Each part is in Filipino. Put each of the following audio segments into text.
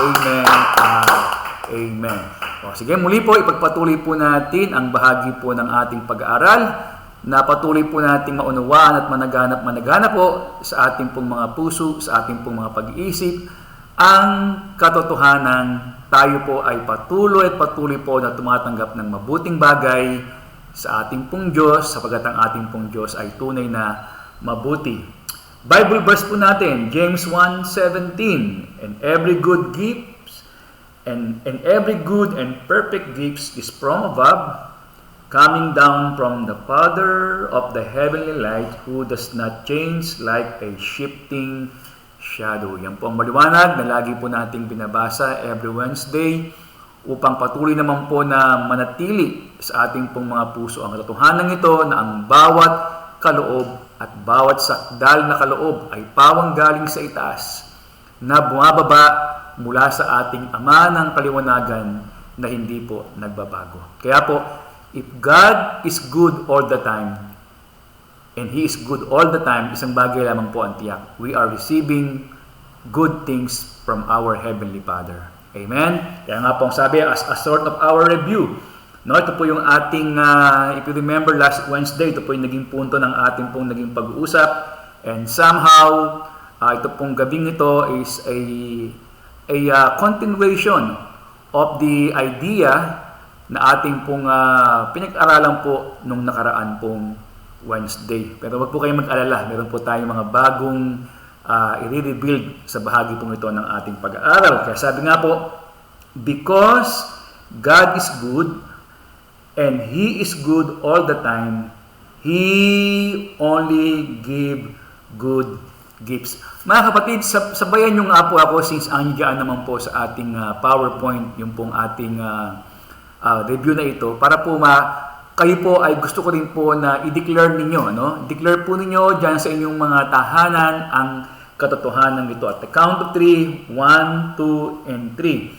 Amen. Amen. O, sige, muli po, ipagpatuloy po natin ang bahagi po ng ating pag-aaral na patuloy po nating maunawaan at managanap po sa ating pong mga puso, sa ating pong mga pag-iisip, ang katotohanan tayo po ay patuloy po na tumatanggap ng mabuting bagay sa ating pong Diyos, sapagkat ang ating pong Diyos ay tunay na mabuti. Bible verse po natin, James 1:17, and every good gift and every good and perfect gift is from above, coming down from the Father of the heavenly light, who does not change like a shifting shadow. Yan po ang maliwanag na lagi po nating binabasa every Wednesday upang patuloy naman po na manatili sa ating pong mga puso ang katotohanan ito na ang bawat kaloob at bawat sakdal na kaloob ay pawang galing sa itaas na bumababa mula sa ating Ama ng kaliwanagan na hindi po nagbabago. Kaya po, if God is good all the time, and He is good all the time, isang bagay lamang po ang tiyak. We are receiving good things from our Heavenly Father. Amen? Kaya nga po sabi, as a sort of our review, no, ito po yung ating, if you remember last Wednesday, ito po yung naging punto ng ating pong naging pag-uusap. And somehow, ito pong gabing ito is a continuation of the idea na ating pong pinag-aralan po nung nakaraan pong Wednesday. Pero wag po kayong mag-alala, meron po tayong mga bagong i-rebuild sa bahagi pong ito ng ating pag-aaral. Kaya sabi nga po, because God is good and He is good all the time, He only give good gifts. Mga kapatid, sabayan nyo nga po ako since andiyan naman po sa ating PowerPoint, yung pong ating review na ito, para po kayo po ay gusto ko rin po na i-declare ninyo, no? Declare po ninyo dyan sa inyong mga tahanan ang katotohanan nito. At the count of 3, 1, 2, and 3.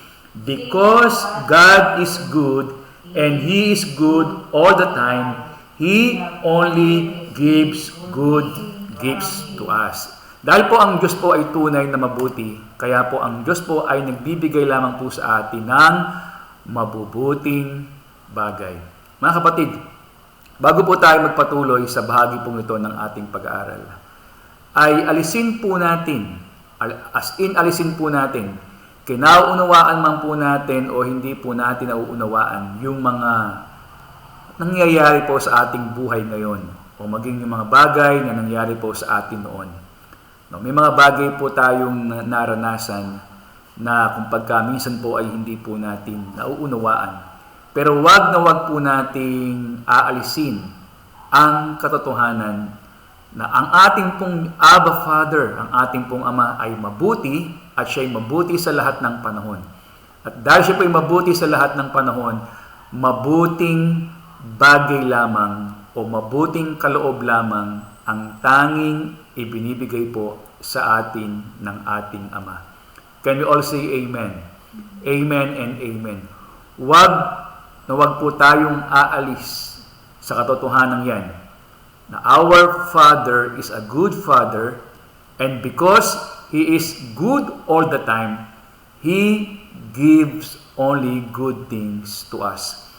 Because God is good and He is good all the time, He only gives good gifts to us. Dahil po ang Diyos po ay tunay na mabuti, kaya po ang Diyos po ay nagbibigay lamang po sa atin ng mabubuting bagay. Mga kapatid, bago po tayo magpatuloy sa bahagi pong ito ng ating pag-aaral, ay alisin po natin, alisin po natin, kinauunawaan man po natin o hindi po natin nauunawaan yung mga nangyayari po sa ating buhay ngayon o maging yung mga bagay na nangyari po sa atin noon. No, may mga bagay po tayong naranasan na kung pagka minsan po ay hindi po natin nauunawaan. Pero wag po nating aalisin ang katotohanan na ang ating pong Abba Father, ang ating pong Ama ay mabuti at siya'y mabuti sa lahat ng panahon. At dahil siya po ay mabuti sa lahat ng panahon, mabuting bagay lamang o mabuting kaloob lamang ang tanging ibinibigay po sa atin ng ating Ama. Can we all say Amen? Amen and Amen. Wag po tayong aalis sa katotohanan yan na our Father is a good Father, and because He is good all the time, He gives only good things to us.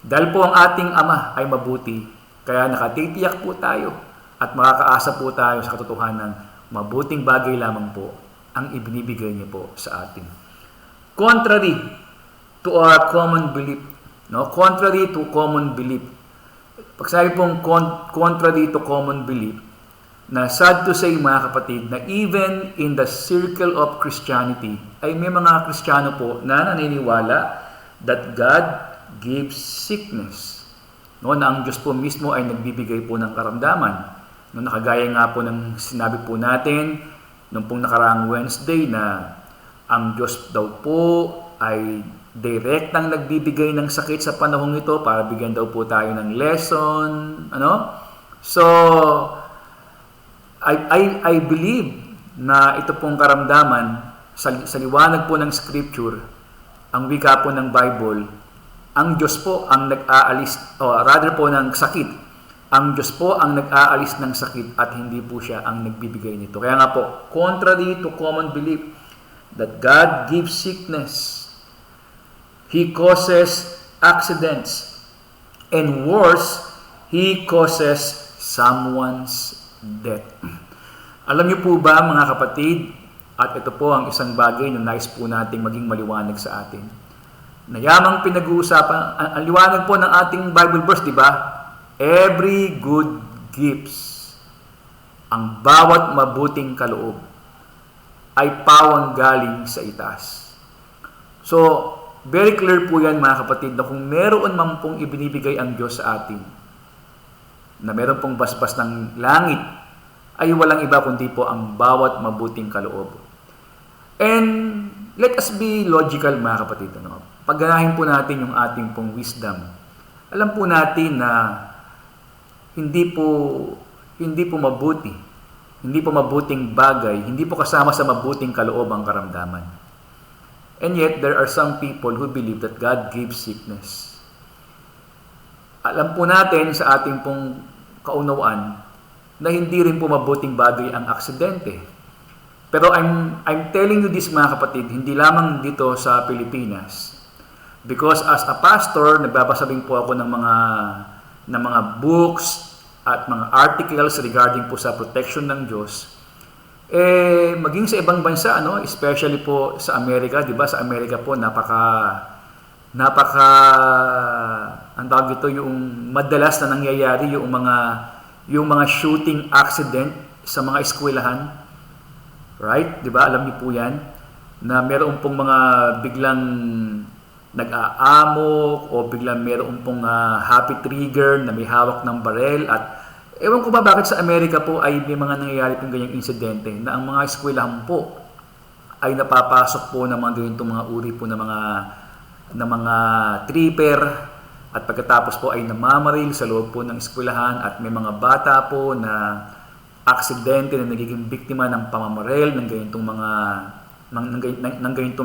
Dahil po ang ating Ama ay mabuti, kaya nakatitiyak po tayo at makakaasa po tayo sa katotohanan, mabuting bagay lamang po ang ibinibigay niya po sa atin. Contrary to our common belief, no? Contrary to common belief. Pag sabi pong contrary to common belief, na sad to say mga kapatid, na even in the circle of Christianity, ay may mga Kristiyano po na naniniwala that God gives sickness. No, na ang Diyos po mismo ay nagbibigay po ng karamdaman. No, nakagaya nga po ng sinabi po natin nung pong nakaraang Wednesday na ang Diyos daw po ay direktang nagbibigay ng sakit sa panahong ito para bigyan daw po tayo ng lesson, So I believe na ito pong karamdaman sa liwanag po ng scripture, ang wika po ng Bible, ang Diyos po ang nag-aalis ng sakit. Ang Diyos po ang nag-aalis ng sakit at hindi po siya ang nagbibigay nito. Kaya nga po, contrary to common belief, that God gives sickness. He causes accidents. And worse, He causes someone's death. Alam niyo po ba mga kapatid, at ito po ang isang bagay na nais po nating maging maliwanag sa atin. Na yamang pinag-uusapan, ang liwanag po ng ating Bible verse, di ba? Every good gifts, ang bawat mabuting kaloob, ay pawang galing sa itaas. So, very clear po yan mga kapatid na kung meron man pong ibinibigay ang Diyos sa atin, na meron pong basbas ng langit, ay walang iba kundi po ang bawat mabuting kaloob. And let us be logical mga kapatid. Pagganahin po natin yung ating pong wisdom. Alam po natin na hindi po mabuti, hindi po mabuting bagay, hindi po kasama sa mabuting kaloob ang karamdaman. And yet, there are some people who believe that God gives sickness. Alam po natin sa ating pong kaunawaan na hindi rin po mabuting bagay ang aksidente. Pero I'm telling you this mga kapatid, hindi lamang dito sa Pilipinas. Because as a pastor, nagbabasa rin po ako ng mga books at mga articles regarding po sa protection ng Diyos. Maging sa ibang bansa, especially po sa Amerika, 'di ba? Sa Amerika po ang tawag ito, yung madalas na nangyayari yung mga shooting accident sa mga eskwelahan. Right? 'Di ba? Alam niyo po 'yan na meron pong mga biglang nag-aamok o biglang meron pong happy trigger na may hawak ng barel at ewan ko ba bakit sa Amerika po ay may mga nangyayari pong ganyang insidente na ang mga eskwelahan po ay napapasok po ng mga ganitong mga uri po ng mga tripper at pagkatapos po ay namamaril sa loob po ng eskwelahan at may mga bata po na aksidente na nagiging biktima ng pamamaril ng ganitong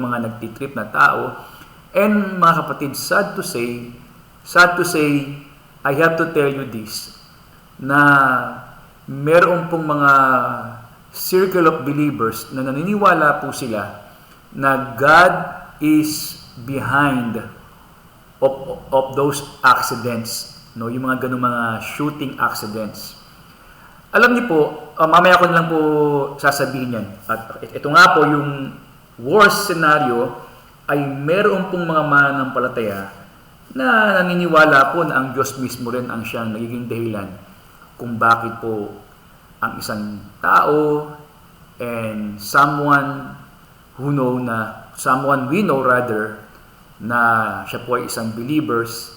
mga nagtitrip na tao. And mga kapatid, sad to say, I have to tell you this, na meron pong mga circle of believers na naniniwala po sila na God is behind of those accidents, yung mga ganung mga shooting accidents. Alam niyo po, mamaya ko na lang po sasabihin yan. At ito nga po yung worst scenario ay meron pong mga mananampalataya na naniniwala po na ang Diyos mismo rin ang siyang nagiging dahilan kung bakit po ang isang tao and someone we know na siya po ay isang believers,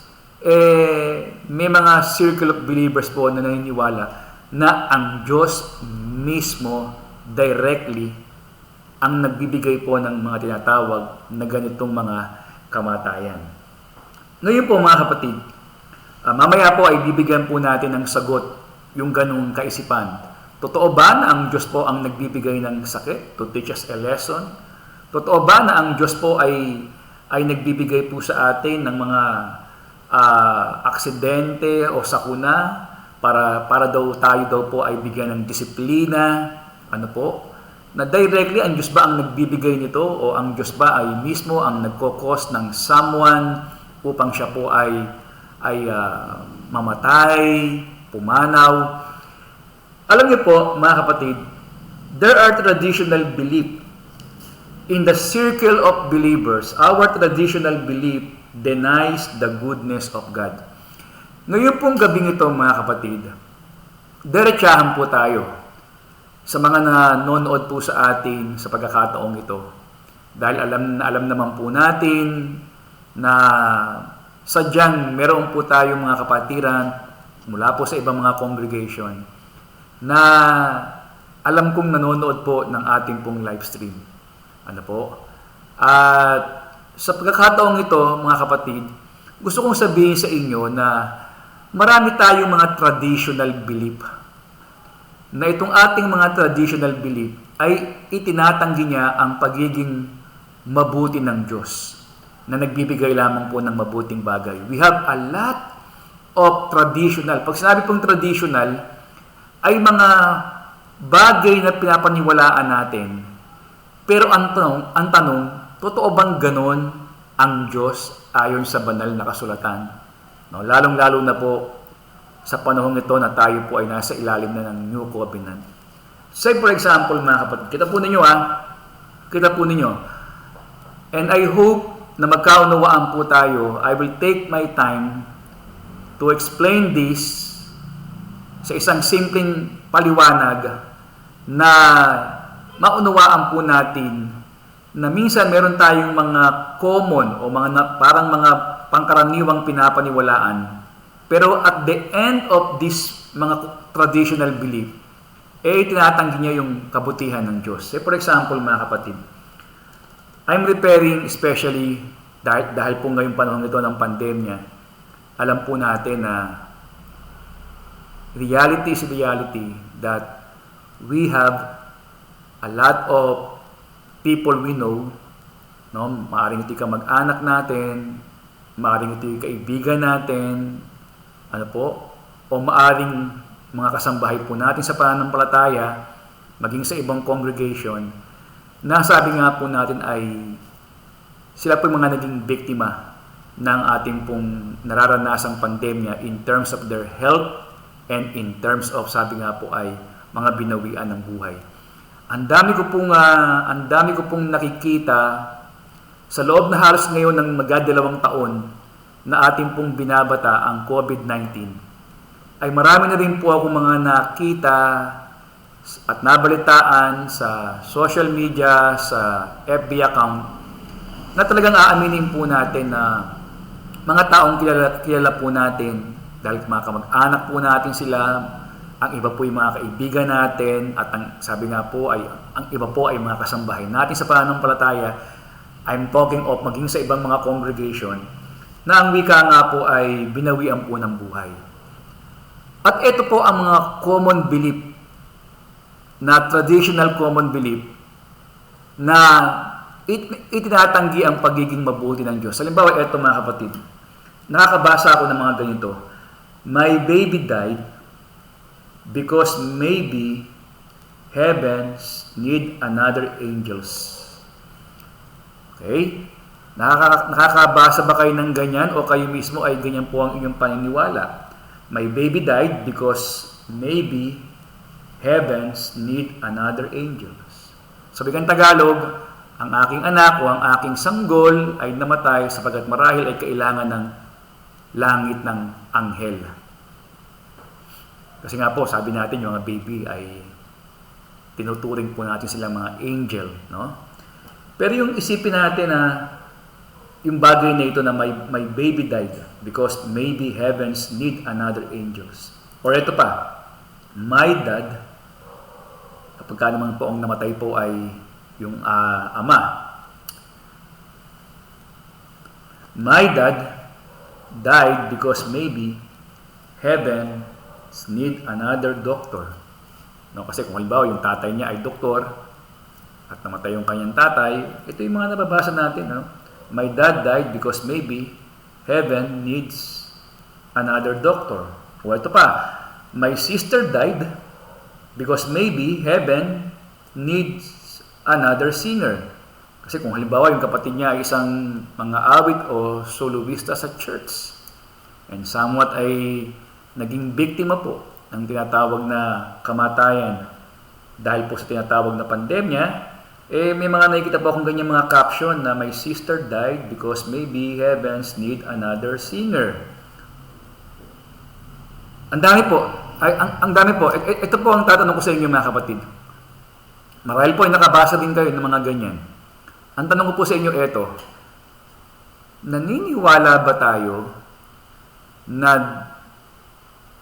may mga circle of believers po na naniniwala na ang Diyos mismo directly ang nagbibigay po ng mga tinatawag na ganitong mga kamatayan. Ngayon po mga kapatid, mamaya po ay bibigyan po natin ng sagot yung ganung kaisipan. Totoo ba na ang Diyos po ang nagbibigay ng sakit to teach us a lesson? Totoo ba na ang Diyos po ay nagbibigay po sa atin ng mga aksidente o sakuna para tayo po ay bigyan ng disiplina? Na directly ang Diyos ba ang nagbibigay nito o ang Diyos ba ay mismo ang nagko-cause ng someone upang siya po ay mamatay, pumanaw? Alam niyo po mga kapatid, there are traditional belief in the circle of believers. Our traditional belief denies the goodness of God. Ngayon pong gabing ito mga kapatid, diretsahan po tayo sa mga nanonood po sa atin sa pagkakataong ito. Dahil alam naman po natin na sadyang meron po tayong mga kapatiran mula po sa ibang mga congregation na alam kong nanonood po ng ating pong live stream. At sa pagkakataong ito, mga kapatid, gusto kong sabihin sa inyo na marami tayong mga traditional belief na itong ating mga traditional belief ay itinatanggi niya ang pagiging mabuti ng Diyos na nagbibigay lamang po ng mabuting bagay. We have a lot of traditional. Pag sinabi pong traditional, ay mga bagay na pinapaniwalaan natin Pero ang tanong, totoo bang ganon ang Diyos ayon sa banal na kasulatan? No, lalong-lalo na po sa panahong ito na tayo po ay nasa ilalim na ng New Covenant. Say for example mga kapatid, kita po ninyo, and I hope na magkaunawaan po tayo. I will take my time to explain this sa isang simpleng paliwanag na maunawaan po natin na minsan meron tayong mga common o parang mga pangkaraniwang pinapaniwalaan, pero at the end of this mga traditional belief, tinatanggi niya yung kabutihan ng Diyos. For example mga kapatid, I'm referring especially dahil po ngayong panahon ito ng pandemya, alam po natin na reality is reality that we have a lot of people we know, no? Maaring ito ka mag-anak natin, maaring ito kaibigan natin, o maaring mga kasambahay po natin sa pananampalataya, maging sa ibang congregation, na sabi nga po natin ay sila po mga naging biktima ng ating pong nararanasang pandemya in terms of their health and in terms of, sabi nga po ay, mga binawian ng buhay. Ang dami ko pong nakikita sa loob na halos ngayon ng magdadalawang taon na ating pong binabata ang COVID-19, ay marami na rin po ako mga nakita at nabalitaan sa social media, sa FB account, na talagang aaminin po natin na mga taong kilala po natin, dahil mga kamag-anak po natin sila, ang iba po ay mga kaibigan natin, at sabi nga po ay ang iba po ay mga kasambahay natin sa pananampalataya. I'm talking of maging sa ibang mga congregation na ang wika nga po ay binawian po ng buhay. At ito po ang mga common belief, na traditional common belief, na itinatanggi ang pagiging mabuti ng Diyos. Halimbawa, ito mga kapatid, nakakabasa ako ng mga ganito. My baby died because maybe heavens need another angels. Okay? Nakakabasa ba kayo ng ganyan o kayo mismo ay ganyan po ang inyong paniniwala? My baby died because maybe heavens need another angels. Sabi kang Tagalog, ang aking anak o ang aking sanggol ay namatay sapagkat marahil ay kailangan ng langit ng anghel. Kasi nga po, sabi natin yung mga baby ay tinuturing po natin silang mga angel, no? Pero yung isipin natin na yung bagay na ito na my baby died because maybe heavens need another angels. Or ito pa, my dad, kapag ka naman po ang namatay po ay yung ama. My dad died because maybe heaven need another doctor. No, kasi kung halimbawa yung tatay niya ay doktor at namatay yung kanyang tatay, ito yung mga nababasa natin. No? My dad died because maybe heaven needs another doctor. O ito pa, my sister died because maybe heaven needs another singer. Kasi kung halimbawa yung kapatid niya ay isang mga awit o soloista sa church and somewhat ay naging biktima po ng tinatawag na kamatayan dahil po sa tinatawag na pandemya, may mga nakikita po akong ganyan mga caption na my sister died because maybe heavens need another singer. Ang dami po. Ang dami po. Ito po ang tatanong ko sa inyo mga kapatid. Marahil po ay nakabasa din kayo ng mga ganyan. Ang tanong ko po sa inyo ito, naniniwala ba tayo na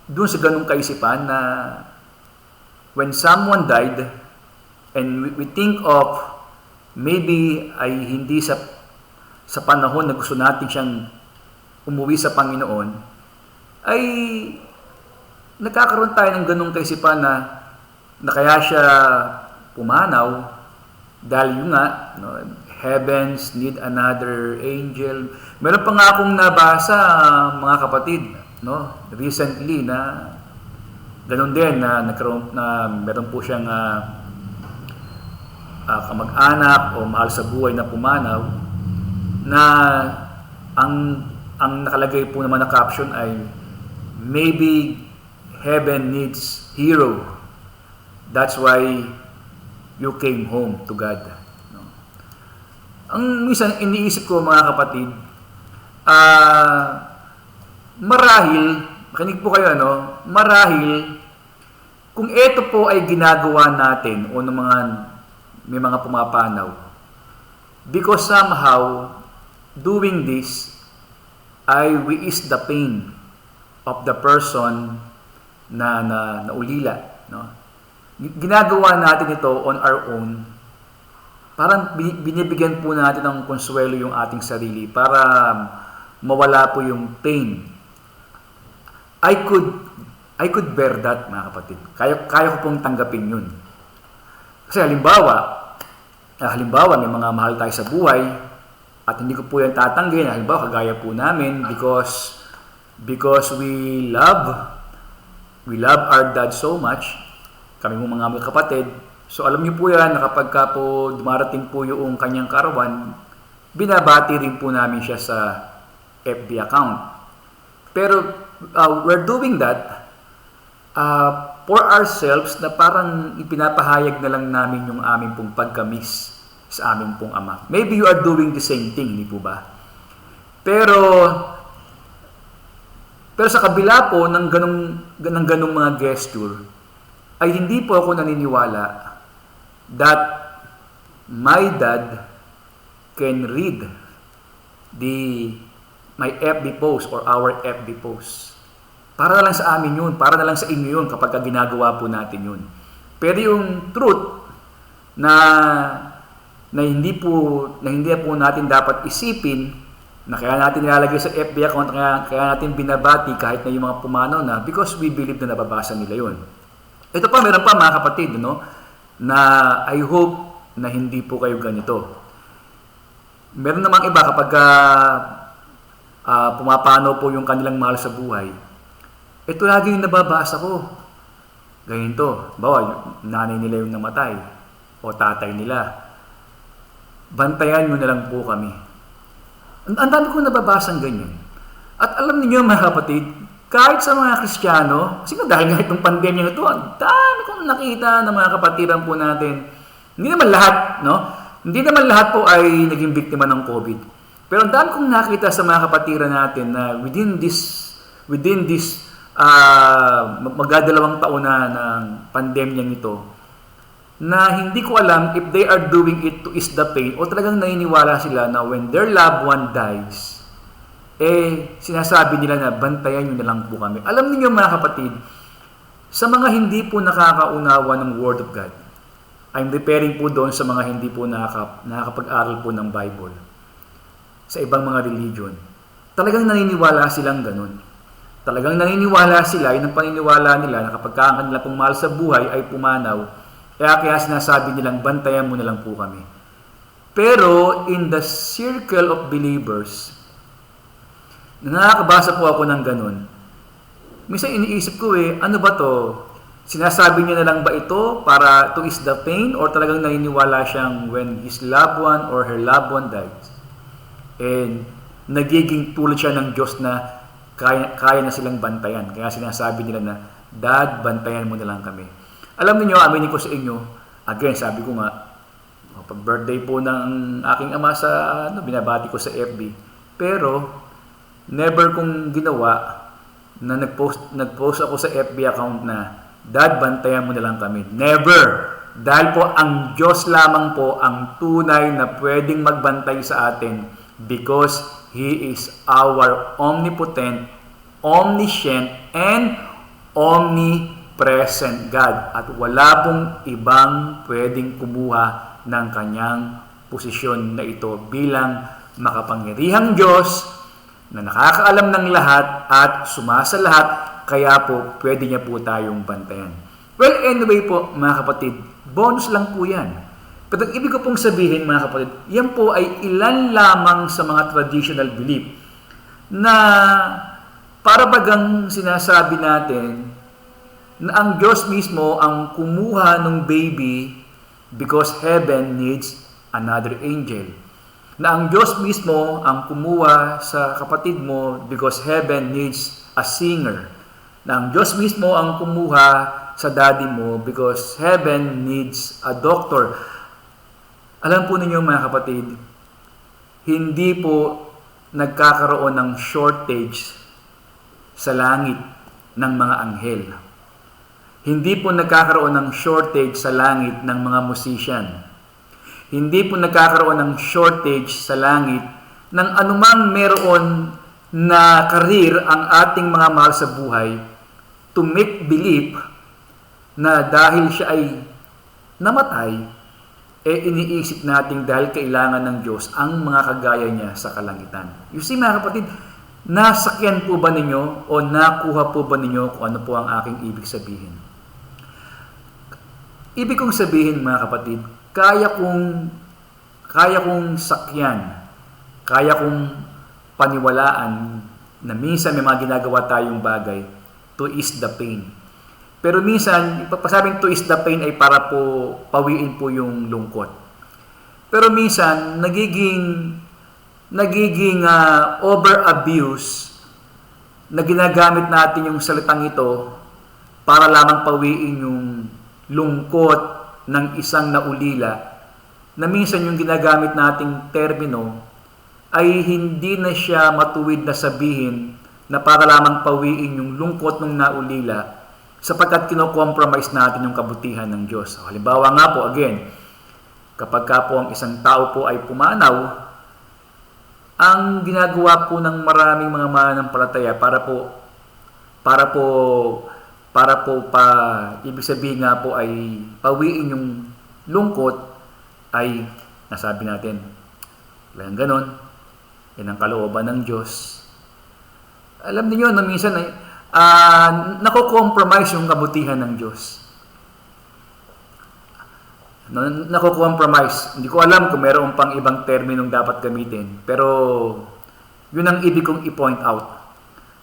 doon sa ganung kaisipan na when someone died and we think of maybe ay hindi sa panahon na gusto natin siyang umuwi sa Panginoon, ay nagkakaroon tayo ng ganung kaisipan na kaya siya pumanaw dahil yun nga, no, heavens need another angel. Meron pa nga akong nabasa, mga kapatid, no, recently na ganun din na nagkaroon na meron po siyang kamag-anak o mahal sa buhay na pumanaw, na ang nakalagay po naman na caption ay maybe heaven needs hero. That's why you came home to God. No? Ang minsan iniisip ko mga kapatid, marahil, makinig po kayo, marahil kung ito po ay ginagawa natin o ng may mga pumapanaw, because somehow doing this ay we ease the pain of the person na ulila, no? Ginagawa natin ito on our own. Parang binibigyan po natin ng konsuelo yung ating sarili para mawala po yung pain. I could bear that, mga kapatid. Kaya ko pong tanggapin yun. Kasi halimbawa may mga mahal tayo sa buhay at hindi ko po yan tatanggihin. Halimbawa, kagaya po namin because we love our dad so much. Kami mo mga kapatid. So alam niyo po yan na kapag ka po dumarating po yung kanyang karawan, binabati rin po namin siya sa FB account. Pero we're doing that for ourselves, na parang ipinapahayag na lang namin yung aming pong pagkamis sa aming pong ama. Maybe you are doing the same thing, hindi po ba? Pero sa kabila po ng ganung mga gesture, ay hindi po ako naniniwala that my dad can read my FB post or our FB post. Para na lang sa amin yun, para na lang sa inyo yun kapag ginagawa po natin yun. Pero yung truth na hindi po natin dapat isipin, na kaya natin nilalagay sa FB account, kaya natin binabati kahit na yung mga pumanaw na, because we believe na nababasa nila yun. Ito pa, meron pa mga kapatid, na I hope na hindi po kayo ganito. Meron namang iba kapag pumapano po yung kanilang mahal sa buhay, ito lagi yung nababasa ko. Ganito, bawa, nanay nila yung namatay o tatay nila. Bantayan nyo na lang po kami. Ang dami ko nababasang ganyan. At alam niyo mga kapatid, kahit sa mga Kristiyano, kasi dahil nga itong pandemya na ito, ang dami kong nakita ng mga kapatiran po natin. Hindi naman lahat, Hindi naman lahat po ay naging biktima ng COVID. Pero ang dami kong nakita sa mga kapatiran natin na within this magdadalawang taon na ng pandemya nito, na hindi ko alam if they are doing it to ease the pain o talagang naniniwala sila na when their loved one dies, sinasabi nila na bantayan nyo na lang po kami. Alam niyo mga kapatid, sa mga hindi po nakakaunawa ng Word of God, I'm referring po doon sa mga hindi po nakakapag-aral po ng Bible, sa ibang mga religion, talagang naniniwala silang ganun. Talagang naniniwala sila, yun ang paniniwala nila na kapag ang kanila pong mahal sa buhay ay pumanaw, kaya sinasabi nilang bantayan mo na lang po kami. Pero in the circle of believers, nakakabasa po ako ng ganun. Minsan iniisip ko ano ba to? Sinasabi niya na lang ba ito para to ease the pain, or talagang naniniwala siyang when his loved one or her loved one dies, and nagiging tulad siya ng Diyos na kaya na silang bantayan. Kaya sinasabi nila na, Dad, bantayan mo na lang kami. Alam niyo, aminin ko sa inyo, again, sabi ko nga, pag birthday po ng aking ama binabati ko sa FB. Pero never kong ginawa na nag-post ako sa FB account na, Dad, bantayan mo na lang kami. Never! Dahil po ang Diyos lamang po ang tunay na pwedeng magbantay sa atin, because He is our omnipotent, omniscient, and omnipresent God. At wala pong ibang pwedeng kumuha ng kanyang posisyon na ito bilang makapangyarihang Diyos na nakakaalam ng lahat at sumasa lahat, kaya po pwede niya po tayong bantayan. Well, anyway po mga kapatid, bonus lang po yan. Pero ibig ko pong sabihin mga kapatid, yan po ay ilan lamang sa mga traditional belief na para bagang sinasabi natin na ang Diyos mismo ang kumuha ng baby because heaven needs another angel. Na ang Diyos mismo ang kumuha sa kapatid mo because heaven needs a singer. Na ang Diyos mismo ang kumuha sa daddy mo because heaven needs a doctor. Alam po ninyo mga kapatid, hindi po nagkakaroon ng shortage sa langit ng mga anghel. Hindi po nagkakaroon ng shortage sa langit ng mga musician. Hindi po nagkakaroon ng shortage sa langit ng anumang meron na karir ang ating mga mahal sa buhay to make believe na dahil siya ay namatay, iniisip natin dahil kailangan ng Diyos ang mga kagaya niya sa kalangitan. You see mga kapatid, nasakyan po ba ninyo o nakuha po ba ninyo kung ano po ang aking ibig sabihin? Ibig kong sabihin mga kapatid, kaya kong sakyan, kaya kong paniwalaan na minsan may mga ginagawa tayong bagay to ease the pain. Pero minsan, ipapasabing to ease the pain ay para po pawiin po yung lungkot. Pero minsan, nagiging over-abuse na ginagamit natin yung salitang ito para lamang pawiin yung lungkot ng isang naulila, na minsan yung ginagamit nating termino ay hindi na siya matuwid na sabihin na para lamang pawiin yung lungkot ng naulila sapagkat kino-compromise natin yung kabutihan ng Diyos. Halimbawa nga po, again, kapag ka po ang isang tao po ay pumanaw, ang ginagawa po ng maraming mga mananampalataya ibig sabihin nga po ay pawiin yung lungkot ay nasabi natin, walang ganon, yan ang kalooban ng Diyos. Alam niyo na minsan ay nako-compromise yung kabutihan ng Diyos. Nako-compromise. Hindi ko alam kung mayroon pang ibang terminong dapat gamitin. Pero yun ang ibig kong i-point out.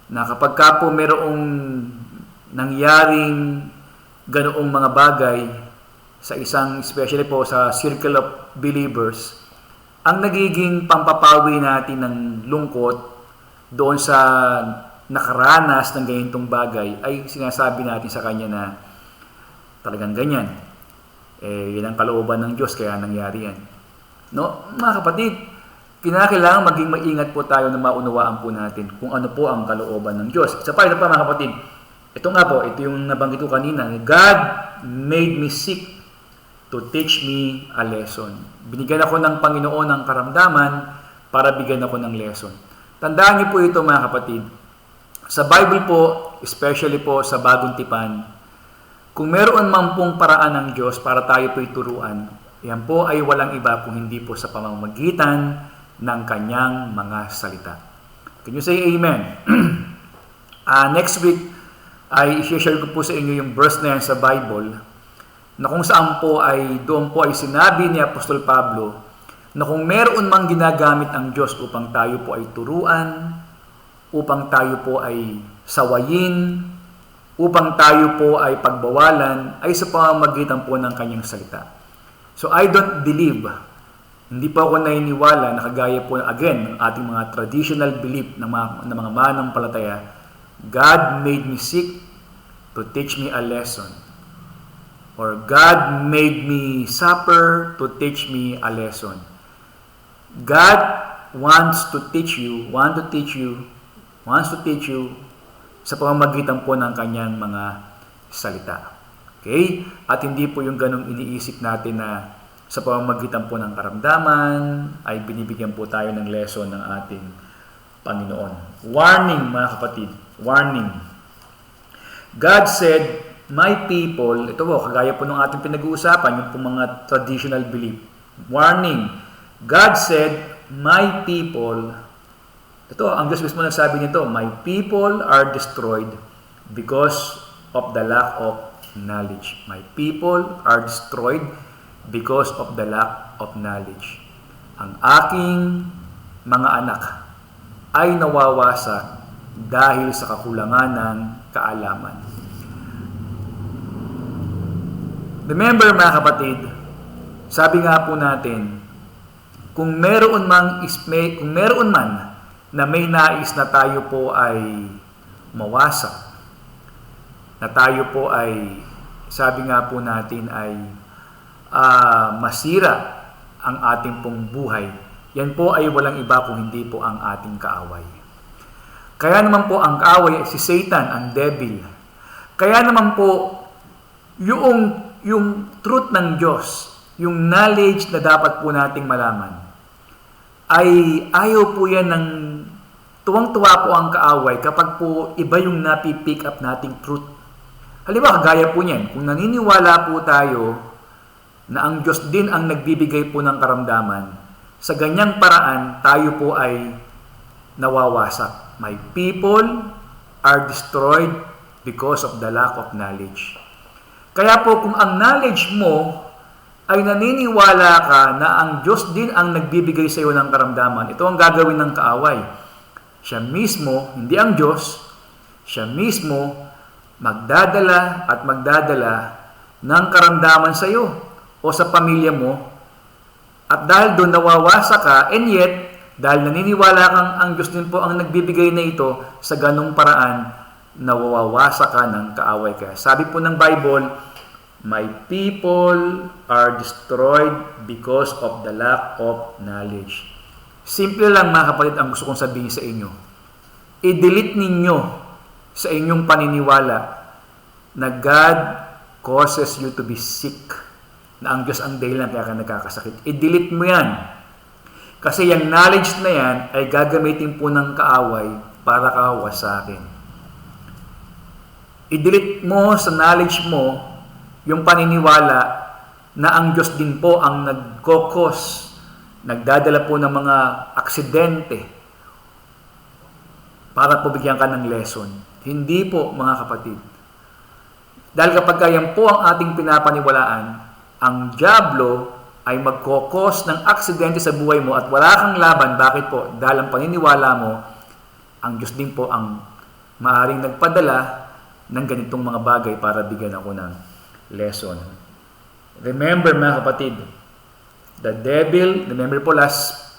Na kapag ka po mayroong nangyaring ganoong mga bagay sa isang, especially po sa circle of believers, ang nagiging pampapawi natin ng lungkot doon sa nakaranas ng ganitong bagay ay sinasabi natin sa kanya na talagang ganyan. Yan ang kalooban ng Diyos kaya nangyari yan. No, mga kapatid, kinakailangan maging maingat po tayo na maunawaan po natin kung ano po ang kalooban ng Diyos. Isa pa mga kapatid, ito nga po, ito yung nabanggit ko kanina. God made me sick to teach me a lesson. Binigyan ako ng Panginoon ng karamdaman para bigyan ako ng lesson. Tandaan niyo po ito mga kapatid. Sa Bible po, especially po sa Bagong Tipan, kung meron man pong paraan ng Diyos para tayo po'y turuan, yan po ay walang iba kung hindi po sa pamamagitan ng kanyang mga salita. Can you say amen? Next week, ay i-share ko po sa inyo yung verse na yan sa Bible na kung saan po ay doon po ay sinabi ni Apostol Pablo na kung meron mang ginagamit ang Diyos upang tayo po ay turuan, upang tayo po ay sawayin, upang tayo po ay pagbawalan, ay sa pamamagitan po ng kanyang salita. So I don't believe, hindi po ako naniniwala na kagaya po again ng ating mga traditional belief ng mga mananampalataya, God made me sick to teach me a lesson. Or God made me suffer to teach me a lesson. God wants to teach you sa pamamagitan po ng kanyang mga salita. Okay? At hindi po yung ganong iniisip natin na sa pamamagitan po ng karamdaman ay binibigyan po tayo ng lesson ng ating Panginoon. Warning mga kapatid, warning. God said, my people, ito po, kagaya po ng ating pinag-uusapan, yung po mga traditional belief. Warning. God said, my people, ito, ang Diyos mismo nagsabi nito, my people are destroyed because of the lack of knowledge. My people are destroyed because of the lack of knowledge. Ang aking mga anak ay nawawasak dahil sa kakulangan ng kaalaman. Remember mga kapatid, Sabi nga po natin, kung meron man na may nais na tayo po ay mawasak, na tayo po ay, sabi nga po natin ay masira ang ating pong buhay, yan po ay walang iba kung hindi po ang ating kaaway. Kaya naman po ang kaaway ay si Satan, ang devil. Kaya naman po yung truth ng Diyos, yung knowledge na dapat po nating malaman, ay ayaw po yan ng tuwang-tuwa po ang kaaway kapag po iba yung napipick up nating truth. Halimbawa, kagaya po niyan, kung naniniwala po tayo na ang Diyos din ang nagbibigay po ng karamdaman, sa ganyang paraan tayo po ay nawawasak. My people are destroyed because of the lack of knowledge. Kaya po kung ang knowledge mo ay naniniwala ka na ang Diyos din ang nagbibigay sa iyo ng karamdaman, ito ang gagawin ng kaaway. Siya mismo, hindi ang Diyos, siya mismo magdadala at magdadala ng karamdaman sa iyo o sa pamilya mo. At dahil doon nawawasa ka, and yet, dahil naniniwala kang ang Diyos din po ang nagbibigay na ito, sa ganong paraan, nawawasa ka ng kaaway ka. Sabi po ng Bible, my people are destroyed because of the lack of knowledge. Simple lang mga kapatid ang gusto kong sabihin sa inyo. I-delete ninyo sa inyong paniniwala na God causes you to be sick, na ang Diyos ang dahilan kaya ka nagkakasakit. I-delete mo yan. Kasi yung knowledge na yan ay gagamitin po ng kaaway para kawasakin. I-delete mo sa knowledge mo yung paniniwala na ang Diyos din po ang nagkokos, nagdadala po ng mga aksidente para po bigyan ka ng lesson. Hindi po, mga kapatid. Dahil kapag yan po ang ating pinapaniwalaan, ang dyablo ay magkokos ng aksidente sa buhay mo at wala kang laban. Bakit po? Dahil ang paniniwala mo, ang Diyos din po ang maaaring nagpadala ng ganitong mga bagay para bigyan ako ng lesson. Remember mga kapatid, the devil, remember po last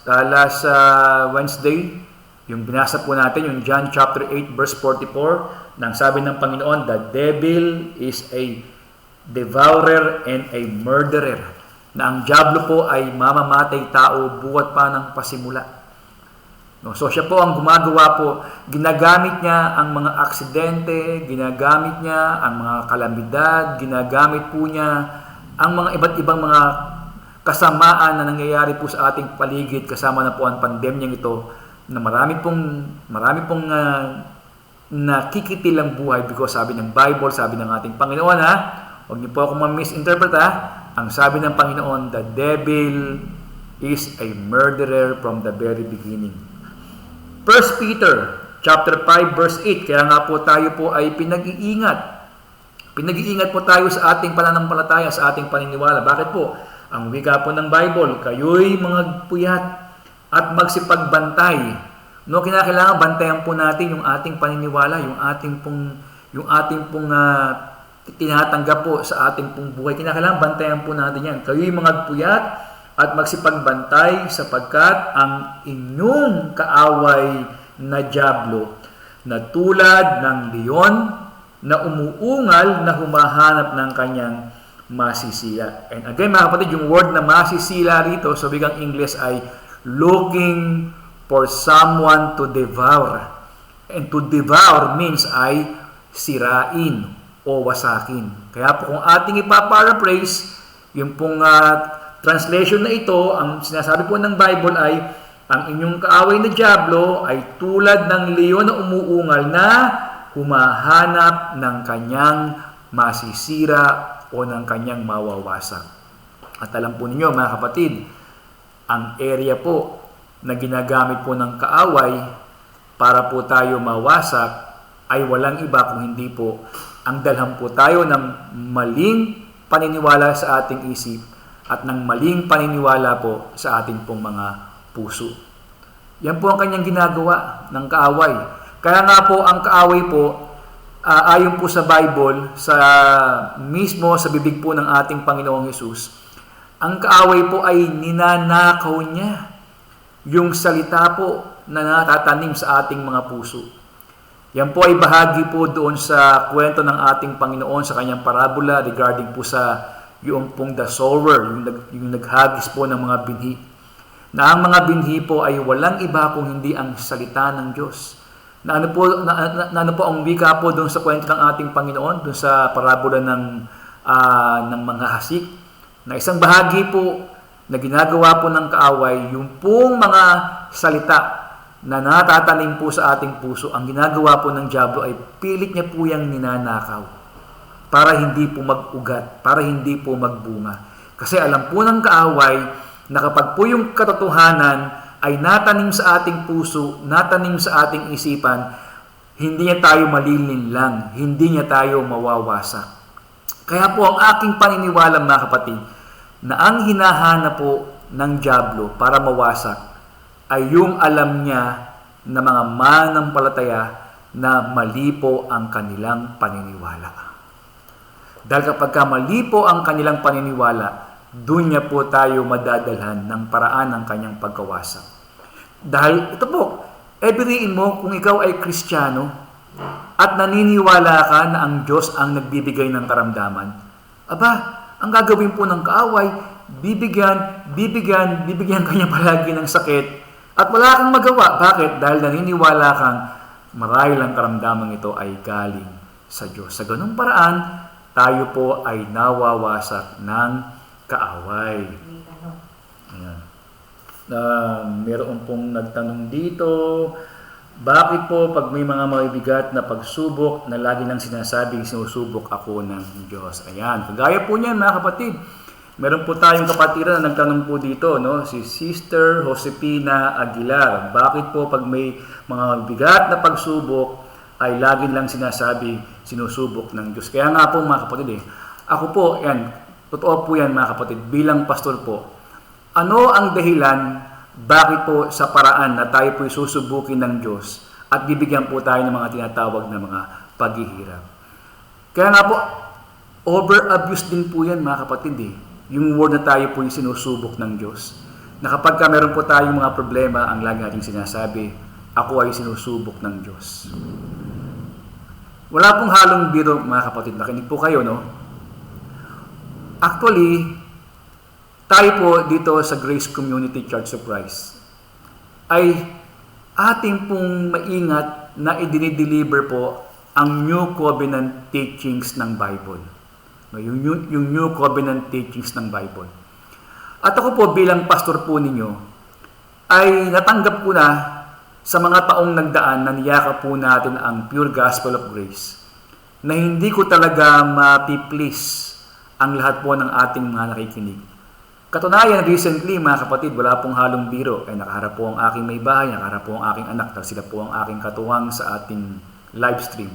Wednesday, yung binasa po natin, yung John chapter 8 verse 44, nang sabi ng Panginoon, the devil is a devourer and a murderer. Na ang dyablo po ay mamamatay tao buhat pa ng pasimula. No, so siya po ang gumagawa po, ginagamit niya ang mga aksidente, ginagamit niya ang mga kalamidad, ginagamit po niya ang mga iba't ibang mga kasamaan na nangyayari po sa ating paligid, kasama na po ang pandemyang ito, na marami pong nakikitilang buhay because sabi ng Bible, sabi ng ating Panginoon huwag niyo po akong ma-misinterpret ang sabi ng Panginoon, the devil is a murderer from the very beginning. 1 Peter chapter 5 verse 8, kaya nga po tayo po ay pinag-iingat. Pinag-iingat po tayo sa ating pananampalataya, sa ating paniniwala. Bakit po? Ang wika po ng Bible, kayo'y mga puyat at magsipagbantay. No, kinakailangan bantayan po natin yung ating paniniwala, yung ating pong tinatanggap po sa ating pong buhay. Kinakailangan bantayan po natin yan. Kayo'y mga puyat at magsipagbantay sapagkat ang inyong kaaway na dyablo na tulad ng leon na umuungal na humahanap ng kanyang masisila. And again mga kapatid, yung word na masisila rito sa wikang English ay looking for someone to devour. And to devour means ay sirain o wasakin. Kaya po kung ating ipaparaphrase, yung pong translation na ito, ang sinasabi po ng Bible ay, ang inyong kaaway na dyablo ay tulad ng leon na umuungal na humahanap ng kanyang masisira o ng kanyang mawawasak. At alam po ninyo mga kapatid, ang area po na ginagamit po ng kaaway para po tayo mawasak ay walang iba kung hindi po ang dalhan po tayo ng maling paniniwala sa ating isip at ng maling paniniwala po sa ating pong mga puso. Yan po ang kanyang ginagawa ng kaaway. Kaya nga po ang kaaway po, ayon po sa Bible, sa mismo sa bibig po ng ating Panginoong Hesus, Ang kaaway po ay ninanakaw niya yung salita po na natatanim sa ating mga puso. Yan po ay bahagi po doon sa kwento ng ating Panginoon sa kanyang parabola regarding po sa yung pong the sower, yung naghagis po ng mga binhi. Na ang mga binhi po ay walang iba kung hindi ang salita ng Diyos. Na ano po ang wika po doon sa kwento ng ating Panginoon, doon sa parabola ng mga hasik, na isang bahagi po na ginagawa po ng kaaway, yung pong mga salita na natatanim po sa ating puso, ang ginagawa po ng diablo ay pilit niya po yung ninanakaw para hindi po mag-ugat, para hindi po magbunga. Kasi alam po ng kaaway na kapag po yung katotohanan ay natanim sa ating puso, natanim sa ating isipan, hindi niya tayo malilinlang, hindi niya tayo mawawasak. Kaya po ang aking paniniwala, mga kapatid, na ang hinahanap po ng diablo para mawasak ay yung alam niya na mga manampalataya na mali po ang kanilang paniniwala. Dahil kapag mali po ang kanilang paniniwala, doon niya po tayo madadalhan ng paraan ng kanyang pagkawasak. Dahil ito po, ibigin mo kung ikaw ay Kristiyano at naniniwala ka na ang Diyos ang nagbibigay ng karamdaman, ang gagawin po ng kaaway, bibigyan kanya palagi ng sakit at wala kang magawa. Bakit? Dahil naniniwala kang marahil ang karamdaman ito ay galing sa Diyos. Sa ganung paraan, tayo po ay nawawasak ng kaaway. Ayan. Meron pong nagtanong dito, bakit po pag may mga mabibigat na pagsubok na lagi nang sinasabing sinusubok ako ng Diyos? Ayan, kagaya po niyan mga kapatid. Meron po tayong kapatiran na nagtanong po dito, no? Si Sister Josepina Aguilar. Bakit po pag may mga mabibigat na pagsubok ay lagi lang sinasabi sinusubok ng Diyos? Kaya nga po mga kapatid, ako po, yan, totoo po yan mga kapatid, bilang pastor po. Ano ang dahilan bakit po sa paraan na tayo po susubukin ng Diyos at bibigyan po tayo ng mga tinatawag na mga paghihirap? Kaya nga po, over-abuse din po yan mga kapatid yung word na tayo po yung sinusubok ng Diyos. Na kapag meron po tayong mga problema, ang lagi natin sinasabi, ako ay sinusubok ng Diyos. Wala pong halong biro mga kapatid, nakinig po kayo, no? Actually, tayo po dito sa Grace Community Church of Christ ay ating pong maingat na i-deliver po ang New Covenant teachings ng Bible. Yung New Covenant teachings ng Bible. At ako po bilang pastor po ninyo ay natanggap ko na sa mga taong nagdaan na niyakap po natin ang pure gospel of grace na hindi ko talaga mapiplease ang lahat po ng ating mga nakikinig. Katunayan, recently mga kapatid, wala pong halong biro. Ay nakaharap po ang aking may bahay, nakaharap po ang aking anak, dahil sila po ang aking katuwang sa ating live stream.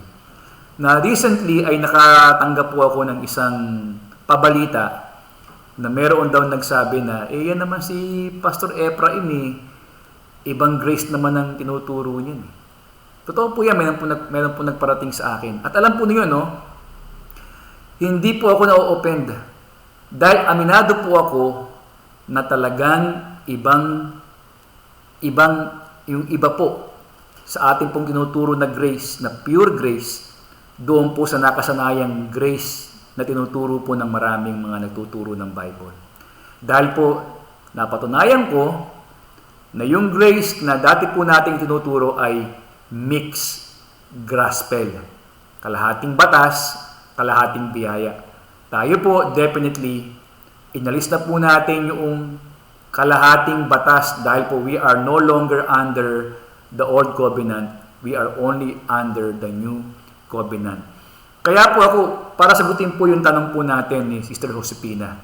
Na recently ay nakatanggap po ako ng isang pabalita na meron daw nagsabi na, yan naman si Pastor Ephraim ibang grace naman ang tinuturo niya. Totoo po yan, meron po nagparating sa akin. At alam po niyo, no, hindi po ako na-offend. Dahil aminado po ako na talagang yung iba po sa ating pong tinuturo na grace, na pure grace, doon po sa nakasanayang grace na tinuturo po ng maraming mga nagtuturo ng Bible. Dahil po napatunayan ko na yung grace na dati po nating tinuturo ay mixed gospel. Kalahating batas, kalahating biyaya. Tayo po, definitely, inalis na po natin yung kalahating batas dahil po we are no longer under the old covenant. We are only under the new covenant. Kaya po ako, para sagutin po yung tanong po natin ni Sister Josepina,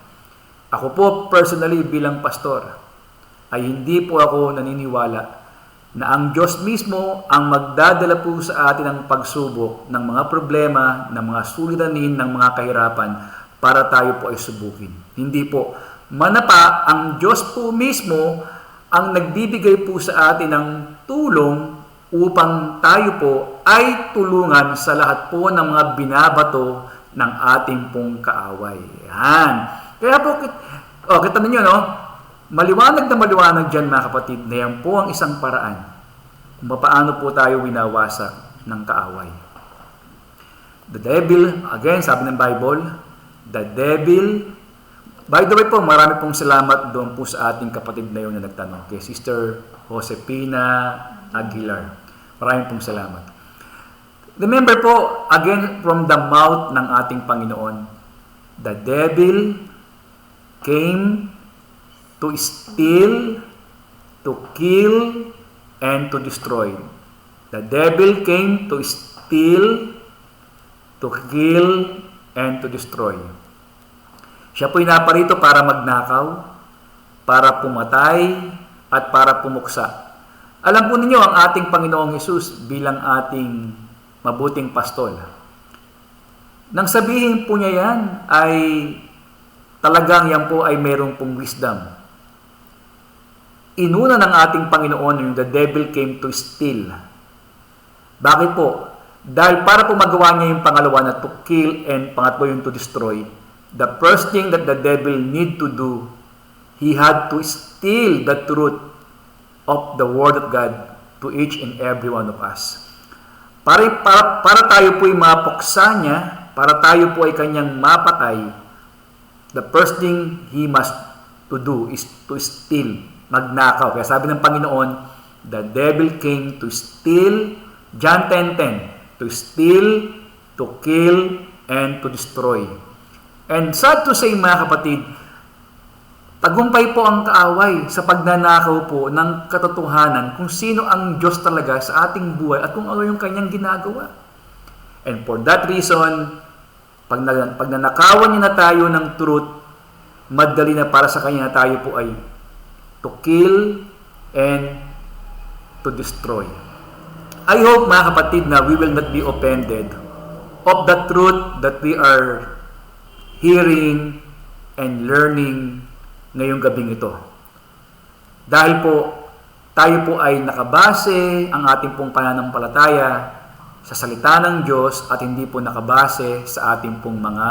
ako po personally bilang pastor, ay hindi po ako naniniwala na ang Diyos mismo ang magdadala po sa atin ng pagsubok, ng mga problema, ng mga suliranin, ng mga kahirapan para tayo po ay subukin. Hindi po. Manapa, ang Diyos po mismo ang nagbibigay po sa atin ng tulong upang tayo po ay tulungan sa lahat po ng mga binabato ng ating pong kaaway. Yan. Kaya po, O, kita ninyo, no? Maliwanag na maliwanag dyan, mga kapatid, na yan po ang isang paraan kung paano po tayo winawasak ng kaaway. The devil, again, sabi ng Bible, the devil, by the way po, marami pong salamat doon po sa ating kapatid na yun na nagtanong, kay Sister Josepina Aguilar. Maraming pong salamat. Remember po, again, from the mouth ng ating Panginoon, the devil came to steal, to kill, and to destroy. The devil came to steal, to kill, and to destroy. Siya po'y naparito para magnakaw, para pumatay, at para pumuksa. Alam po ninyo ang ating Panginoong Hesus bilang ating mabuting pastol. Nang sabihin po niya yan, ay talagang yan po ay merong pong wisdom. Inuna ng ating Panginoon yung the devil came to steal. Bakit po? Dahil para po magawa niya yung pangalawa na to kill and pangatlo yung to destroy, the first thing that the devil need to do, he had to steal the truth of the Word of God to each and every one of us. Para tayo po ay mapuksa niya, para tayo po ay kanyang mapatay, the first thing he must to do is to steal, magnakaw. Kaya sabi ng Panginoon, the devil came to steal, John 10:10, to steal, to kill, and to destroy. And sad to say, mga kapatid, tagumpay po ang kaaway sa pagnanakaw po ng katotohanan kung sino ang Diyos talaga sa ating buhay at kung ano yung kanyang ginagawa. And for that reason, pag nanakawan niya na tayo ng truth, madali na para sa kanya na tayo po ay to kill and to destroy. I hope, mga kapatid, na we will not be offended of the truth that we are hearing and learning ngayong gabing ito. Dahil po, tayo po ay nakabase ang ating pong pananampalataya sa salita ng Diyos at hindi po nakabase sa ating pong mga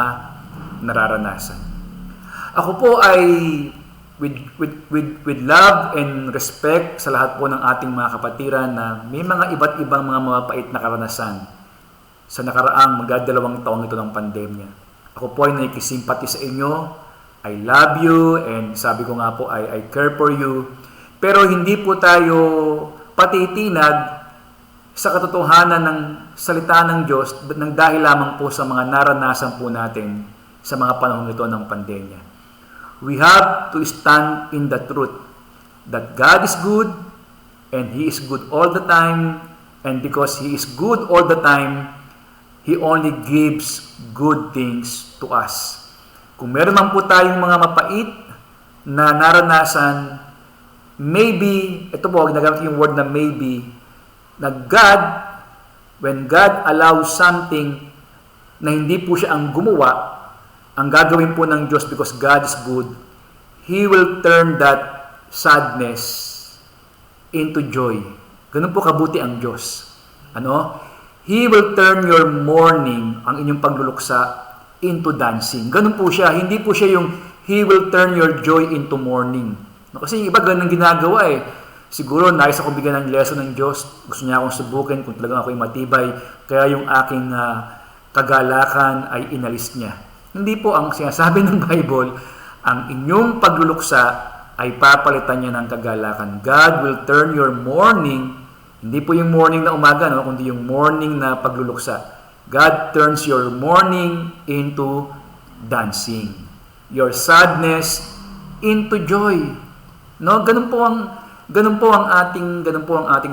nararanasan. Ako po ay with love and respect sa lahat po ng ating mga kapatiran na may mga iba't ibang mga mapait na karanasan sa nakaraang magdadalawang taong ito ng pandemya. Ako po ay nakikisimpati sa inyo. I love you and sabi ko nga po I care for you. Pero hindi po tayo patitinag sa katotohanan ng salita ng Diyos nang dahil lamang po sa mga naranasan po natin sa mga panahon ito ng pandemya. We have to stand in the truth that God is good and He is good all the time, and because He is good all the time, He only gives good things to us. Kung meron man po tayong mga mapait na naranasan, maybe, ito po, ginagamit yung word na maybe, na God, when God allows something na hindi po siya ang gumawa, ang gagawin po ng Diyos because God is good, He will turn that sadness into joy. Ganun po kabuti ang Diyos. Ano? He will turn your mourning, ang inyong pagluluksa, into dancing. Ganun po siya. Hindi po siya yung He will turn your joy into mourning. No, kasi yung iba ganun ginagawa eh. Siguro nais ako bigyan ng lesson ng Diyos. Gusto niya akong subukin kung talagang ako'y matibay. Kaya yung aking kagalakan ay inalis niya. Hindi po ang sinasabi ng Bible, ang inyong pagluluksa ay papalitan niya ng kagalakan. God will turn your mourning, hindi po yung morning na umaga, no, kundi yung morning na pagluluksa. God turns your mourning into dancing. Your sadness into joy. No, ganun po ang ating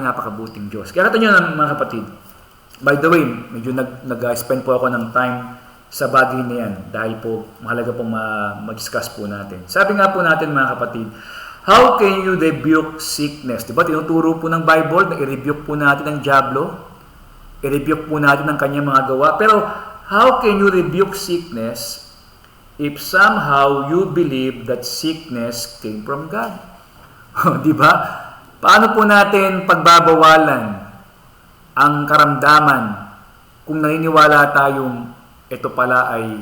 napakabuting Diyos. Kaya katanya ng mga kapatid. By the way, medyo nag-spend po ako ng time sa bagay na yan dahil po mahalaga pong mag-discuss po natin. Sabi nga po natin, mga kapatid, how can you rebuke sickness? Diba tinuturo po ng Bible na i-rebuke po natin ang diablo? I-rebuke po natin ang kanyang mga gawa. Pero how can you rebuke sickness if somehow you believe that sickness came from God? Diba? Paano po natin pagbabawalan ang karamdaman kung naniniwala tayong ito pala ay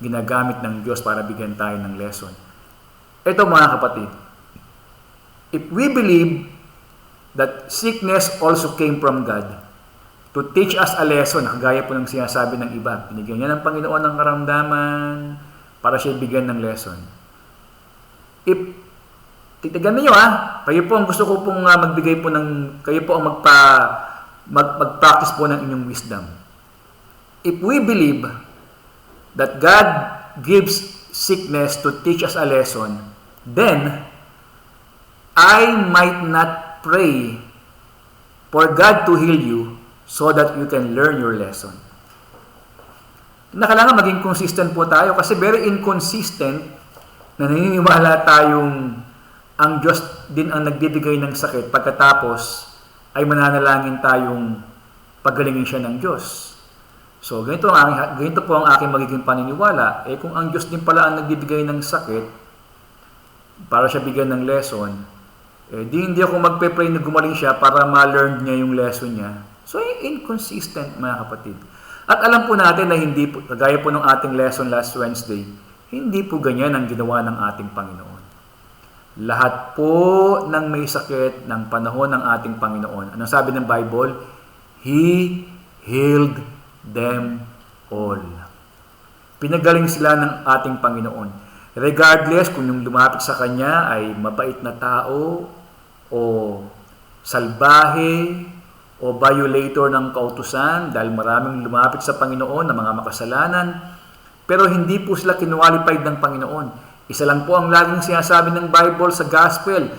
ginagamit ng Diyos para bigyan tayo ng lesson? Ito mga kapatid, if we believe that sickness also came from God to teach us a lesson, kagaya po ng sinasabi ng iba, binigyan niya ng Panginoon ng karamdaman para siya bigyan ng lesson. If, titigan niyo kayo po ang gusto ko pong magbigay po ng, kayo po ang mag-practice po ng inyong wisdom. If we believe that God gives sickness to teach us a lesson, then I might not pray for God to heal you so that you can learn your lesson. Kailangan maging consistent po tayo kasi very inconsistent na naniniwala tayong ang Diyos din ang nagbibigay ng sakit pagkatapos ay mananalangin tayong pagalingin siya ng Diyos. So, ganito po ang aking magiging paniniwala. Kung ang Diyos din pala ang nagbibigay ng sakit para siya bigyan ng lesson, hindi ako magpe-pray na gumaling siya para ma-learn niya yung lesson niya. So, inconsistent mga kapatid. At alam po natin na hindi po, kagaya po ng ating lesson last Wednesday, hindi po ganyan ang ginawa ng ating Panginoon. Lahat po ng may sakit ng panahon ng ating Panginoon. Anong sabi ng Bible? He healed them all. Pinagaling sila ng ating Panginoon. Regardless kung yung lumapit sa Kanya ay mabait na tao o salbahe o violator ng kautusan dahil maraming lumapit sa Panginoon na mga makasalanan, pero hindi po sila kinwalified ng Panginoon. Isa lang po ang laging sinasabi ng Bible sa Gospel,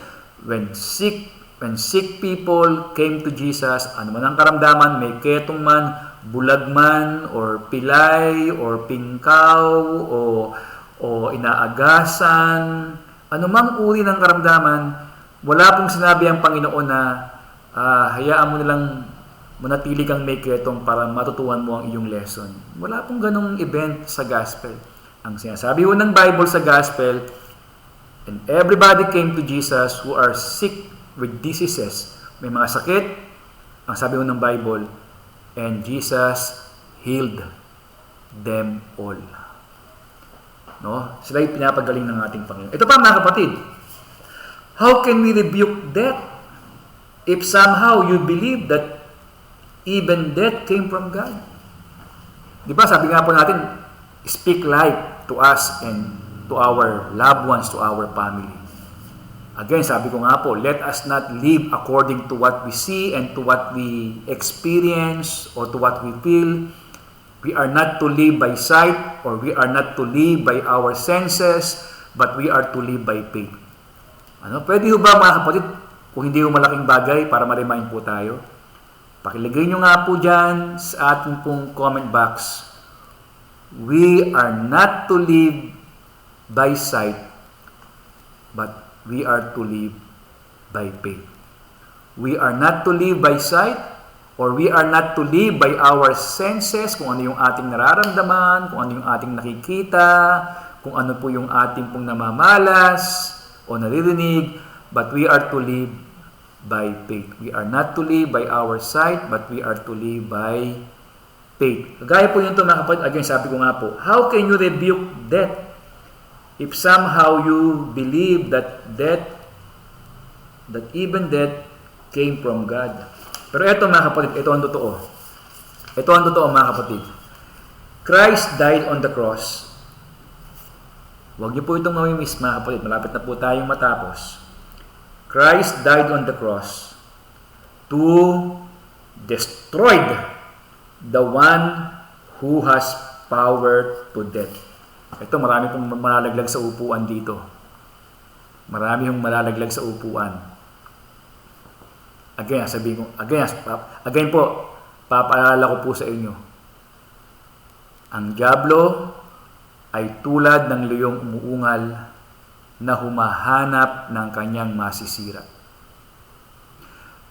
when sick people came to Jesus, ano man ang karamdaman, may ketong man, bulag man, or pilay, or pingkaw, o inaagasan, anumang uri ng karamdaman, wala pong sinabi ang Panginoon na hayaan mo nilang manatili kang may ketong para matutuhan mo ang iyong lesson. Wala pong ganong event sa Gospel. Ang sinasabi po ng Bible sa Gospel, and everybody came to Jesus who are sick with diseases. May mga sakit, ang sabi po ng Bible, and Jesus healed them all. No? Sila yung pinapagaling ng ating Panginoon. Ito pa mga kapatid, how can we rebuke death if somehow you believe that even death came from God? Di ba sabi nga po natin, speak life to us and to our loved ones, to our family. Again, sabi ko nga po, let us not live according to what we see and to what we experience or to what we feel. We are not to live by sight or we are not to live by our senses, but we are to live by faith. Pwede ho ba mga kapatid, kung hindi ho malaking bagay para ma-remind po tayo? Pakilagay nyo nga po dyan sa ating pong comment box. We are not to live by sight, but we are to live by faith. We are not to live by sight, or we are not to live by our senses, kung ano yung ating nararamdaman, kung ano yung ating nakikita, kung ano po yung ating pong namamalas o naririnig, but we are to live by faith. We are not to live by our sight, but we are to live by faith. Gaya po yun ito mga kapatid, again sabi ko nga po, how can you rebuke death if somehow you believe that even death came from God? Pero ito mga kapatid, ito ang totoo. Ito ang totoo mga kapatid. Christ died on the cross. Huwag niyo po itong mamimiss mga kapatid, malapit na po tayong matapos. Christ died on the cross to destroy the one who has power to death. Ito, marami pong malalaglag sa upuan dito. Marami yung malalaglag sa upuan. Again po, papaalala ko po sa inyo. Ang diablo ay tulad ng leyong umuungal na humahanap ng kanyang masisira.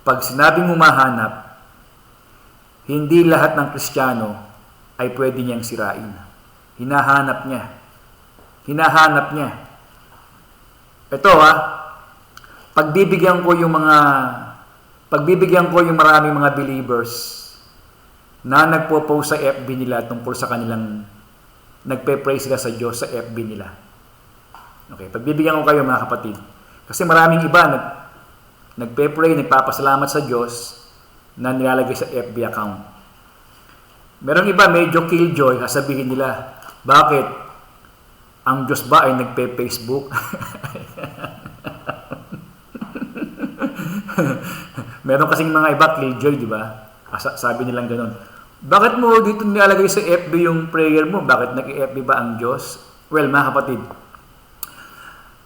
Pag sinabing humahanap, hindi lahat ng Kristiyano ay pwede niyang sirain. Hinahanap niya. Hinahanap niya. Ito pagbibigyan ko yung maraming mga believers na nagpo-post sa FB nila tungkol sa kanilang nagpe-pray sila sa Diyos sa FB nila. Okay, pagbibigyan ko kayo mga kapatid. Kasi maraming iba nagpe-pray, nagpapasalamat sa Diyos na nilalagay sa FB account. Merong iba medyo killjoy, sasabihin nila, bakit? Ang Diyos ba ay nagpe-Facebook? Meron kasing mga iba killjoy, di ba? Sabi nilang ganun. Bakit mo dito nilalagay sa FB yung prayer mo? Bakit nag-FB ba ang Diyos? Well, mga kapatid,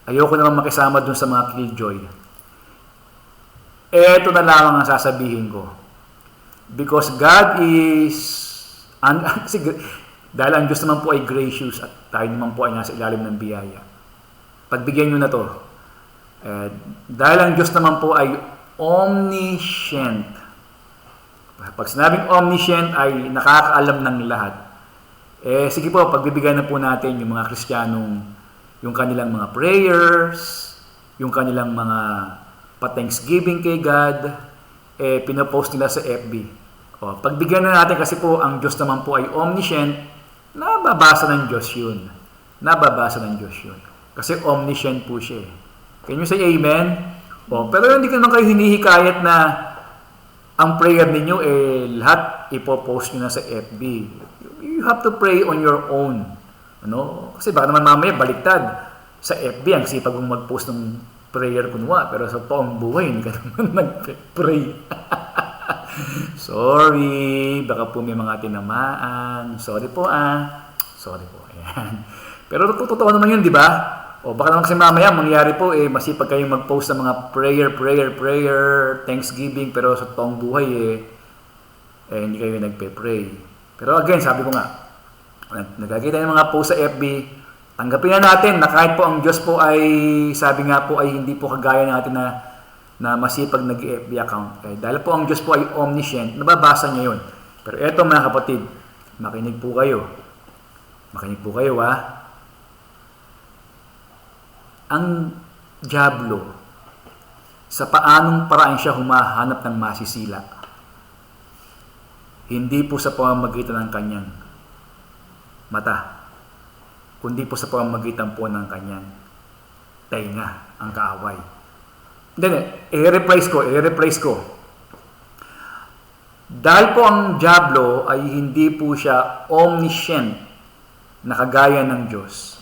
ayoko naman makisama dun sa mga killjoy. Eto na lang ang sasabihin ko. Because God is... dahil ang Diyos naman po ay gracious at tayo naman po ay nasa ilalim ng biyaya. Pagbigyan nyo na to. Dahil ang Diyos naman po ay omniscient. Pag sinabing omniscient ay nakakaalam ng lahat. Sige po, pagbibigyan na po natin yung mga Kristiyanong yung kanilang mga prayers, yung kanilang mga pa-thanksgiving kay God, pinopost nila sa FB. Pagbigyan na natin kasi po, ang Diyos naman po ay omniscient, nababasa ng Diyos yun. Nababasa ng Diyos yun. Kasi omniscient po siya. Can you say amen? Pero hindi ko naman kayo hinihikayat na ang prayer ninyo lahat ipopost nyo na sa FB. You have to pray on your own. Kasi baka naman mamaya baliktad. Sa FB, ang sipag mong mag-post ng prayer kunwa, pero sa toong buhay, hindi ka naman nag-pray. Sorry, baka po may mga tinamaan. Sorry po Sorry po. Ayan. Pero totoo naman yun, di ba? Baka naman kasi mamaya mangyari po, masipag kayong mag-post ng mga prayer, thanksgiving, pero sa toong buhay, hindi kayo nagpe-pray. Pero again, sabi ko nga, nagkakita ng mga post sa FB, tanggapin na natin na kahit po ang Diyos po ay, sabi nga po ay hindi po kagaya natin na masipag nag-FB account. Dahil po ang Diyos po ay omniscient, nababasa niya yun. Pero eto mga kapatid, makinig po kayo. Ang dyablo, sa paanong paraan siya humahanap ng masisila? Hindi po sa pamamagitan ng kanyang mata, kundi po sa pamamagitan po ng kanyang tainga, ang kaaway. I-rephrase ko. Dahil po ang dyablo ay hindi po siya omniscient na kagaya ng Diyos.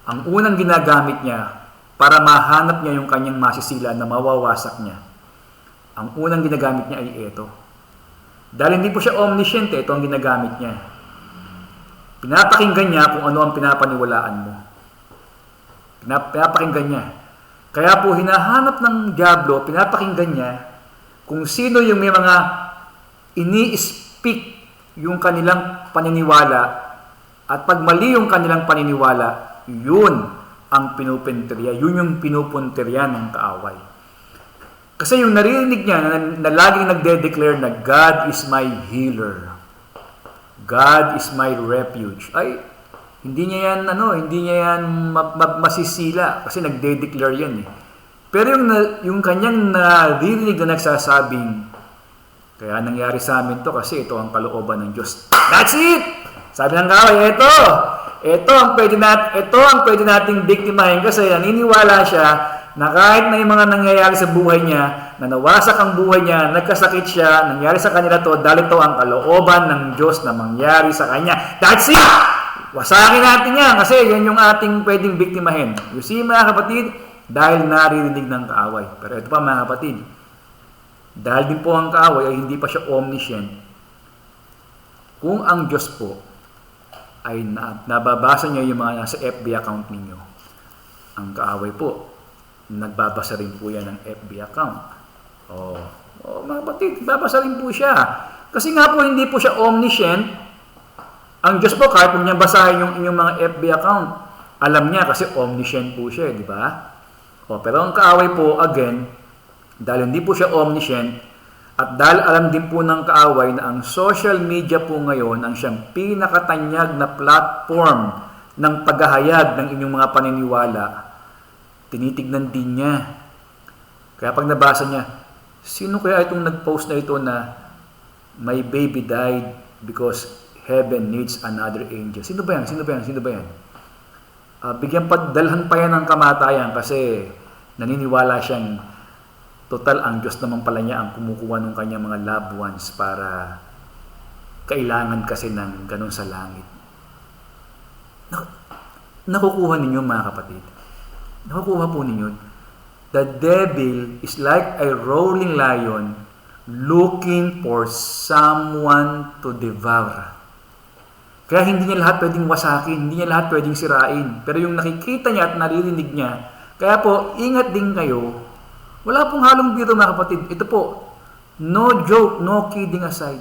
Ang unang ginagamit niya para mahanap niya yung kanyang masisila na mawawasak niya, ang unang ginagamit niya ay ito. Dahil hindi po siya omniscient, ito ang ginagamit niya. Pinapakinggan niya kung ano ang pinapaniwalaan mo. Pinapakinggan niya. Kaya po hinahanap ng dyablo, pinapakinggan niya kung sino yung may mga ini-speak yung kanilang paniniwala, at pag mali yung kanilang paniniwala, yun ang pinupuntirya, yun yung pinupuntirya ng kaaway. Kasi yung narinig niya na laging nagde-declare na God is my healer, God is my refuge, ay hindi niya yan masisila kasi nagde-declare yan . Pero yung kanyang narinig na nagsasabing, kaya nangyari sa amin to kasi ito ang kalooban ng Diyos. That's it! Sabi ng kaaway, ito ang pwede nating biktimahin kasi naniniwala siya na kahit na yung mga nangyayari sa buhay niya, na nawasak ang buhay niya, nagkasakit siya, nangyari sa kanila to, dahil ito ang kalooban ng Diyos na mangyari sa kanya. That's it! Wasakin natin yan kasi yan yung ating pwedeng biktimahin. You see mga kapatid, dahil naririnig ng kaaway. Pero ito pa mga kapatid, dahil din po ang kaaway ay hindi pa siya omniscient, kung ang Diyos po ay nababasa niya yung mga nasa FB account ninyo, ang kaaway po, nagbabasa rin po yan ng FB account. Mga kapatid, nagbabasa rin po siya. Kasi nga po, hindi po siya omniscient. Ang Diyos po, kahit po niya basahin yung inyong mga FB account, alam niya kasi omniscient po siya, di ba? Pero ang kaaway po, again, dahil hindi po siya omniscient, at dahil alam din po ng kaaway na ang social media po ngayon ang siyang pinakatanyag na platform ng paghahayag ng inyong mga paniniwala, tinitignan din niya. Kaya pag nabasa niya, sino kaya itong nag-post na ito na my baby died because heaven needs another angel? Sino ba yan? bigyan dalhan pa yan ng kamatayan kasi naniniwala siyang total ang Diyos naman pala niya ang kumukuha ng kanyang mga loved ones para kailangan kasi ng ganun sa langit. Nakukuha ninyo mga kapatid. Nakukuha po ninyo. The devil is like a roaring lion looking for someone to devour. Kaya hindi niya lahat pwedeng wasakin, hindi niya lahat pwedeng sirain. Pero yung nakikita niya at naririnig niya, kaya po, ingat din kayo. Wala pong halong biro mga kapatid. Ito po, no joke, no kidding aside.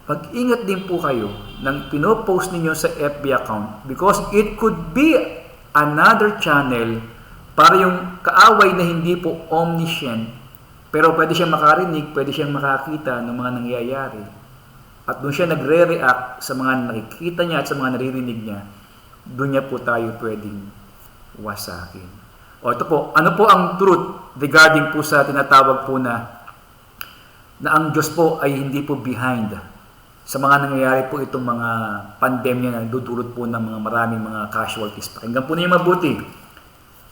Pag-ingat din po kayo ng pinopost ninyo sa FB account because it could be another channel para yung kaaway na hindi po omniscient, pero pwede siyang makarinig, pwede siyang makakita ng mga nangyayari. At doon siya nagre-react sa mga nakikita niya at sa mga naririnig niya, doon niya po tayo pwedeng wasakin. O ito po, ano po ang truth regarding po sa tinatawag po na ang Diyos po ay hindi po behind sa mga nangyayari po itong mga pandemya na nagdudulot po ng mga maraming mga casualties. Pakinggan po niyo mabuti.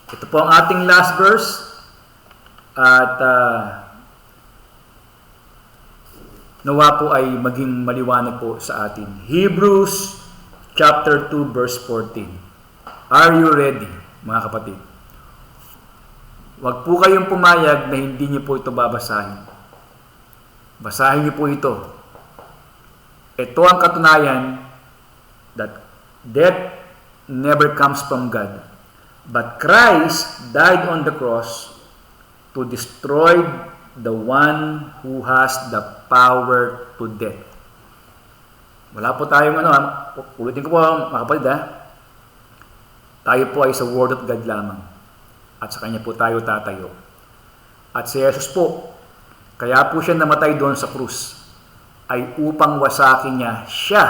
Ito po ang ating last verse at nawa po ay maging maliwanag po sa atin. Hebrews chapter 2 verse 14. Are you ready, mga kapatid? Huwag po kayong pumayag na hindi niyo po ito babasahin. Basahin niyo po ito. Ito ang katunayan that death never comes from God. But Christ died on the cross to destroy the one who has the power to death. Wala po tayong ulitin ko po mga kapatid tayo po ay sa Word of God lamang. At sa Kanya po tayo tatayo. At si Jesus po, kaya po siya namatay doon sa krus, ay upang wasakin niya siya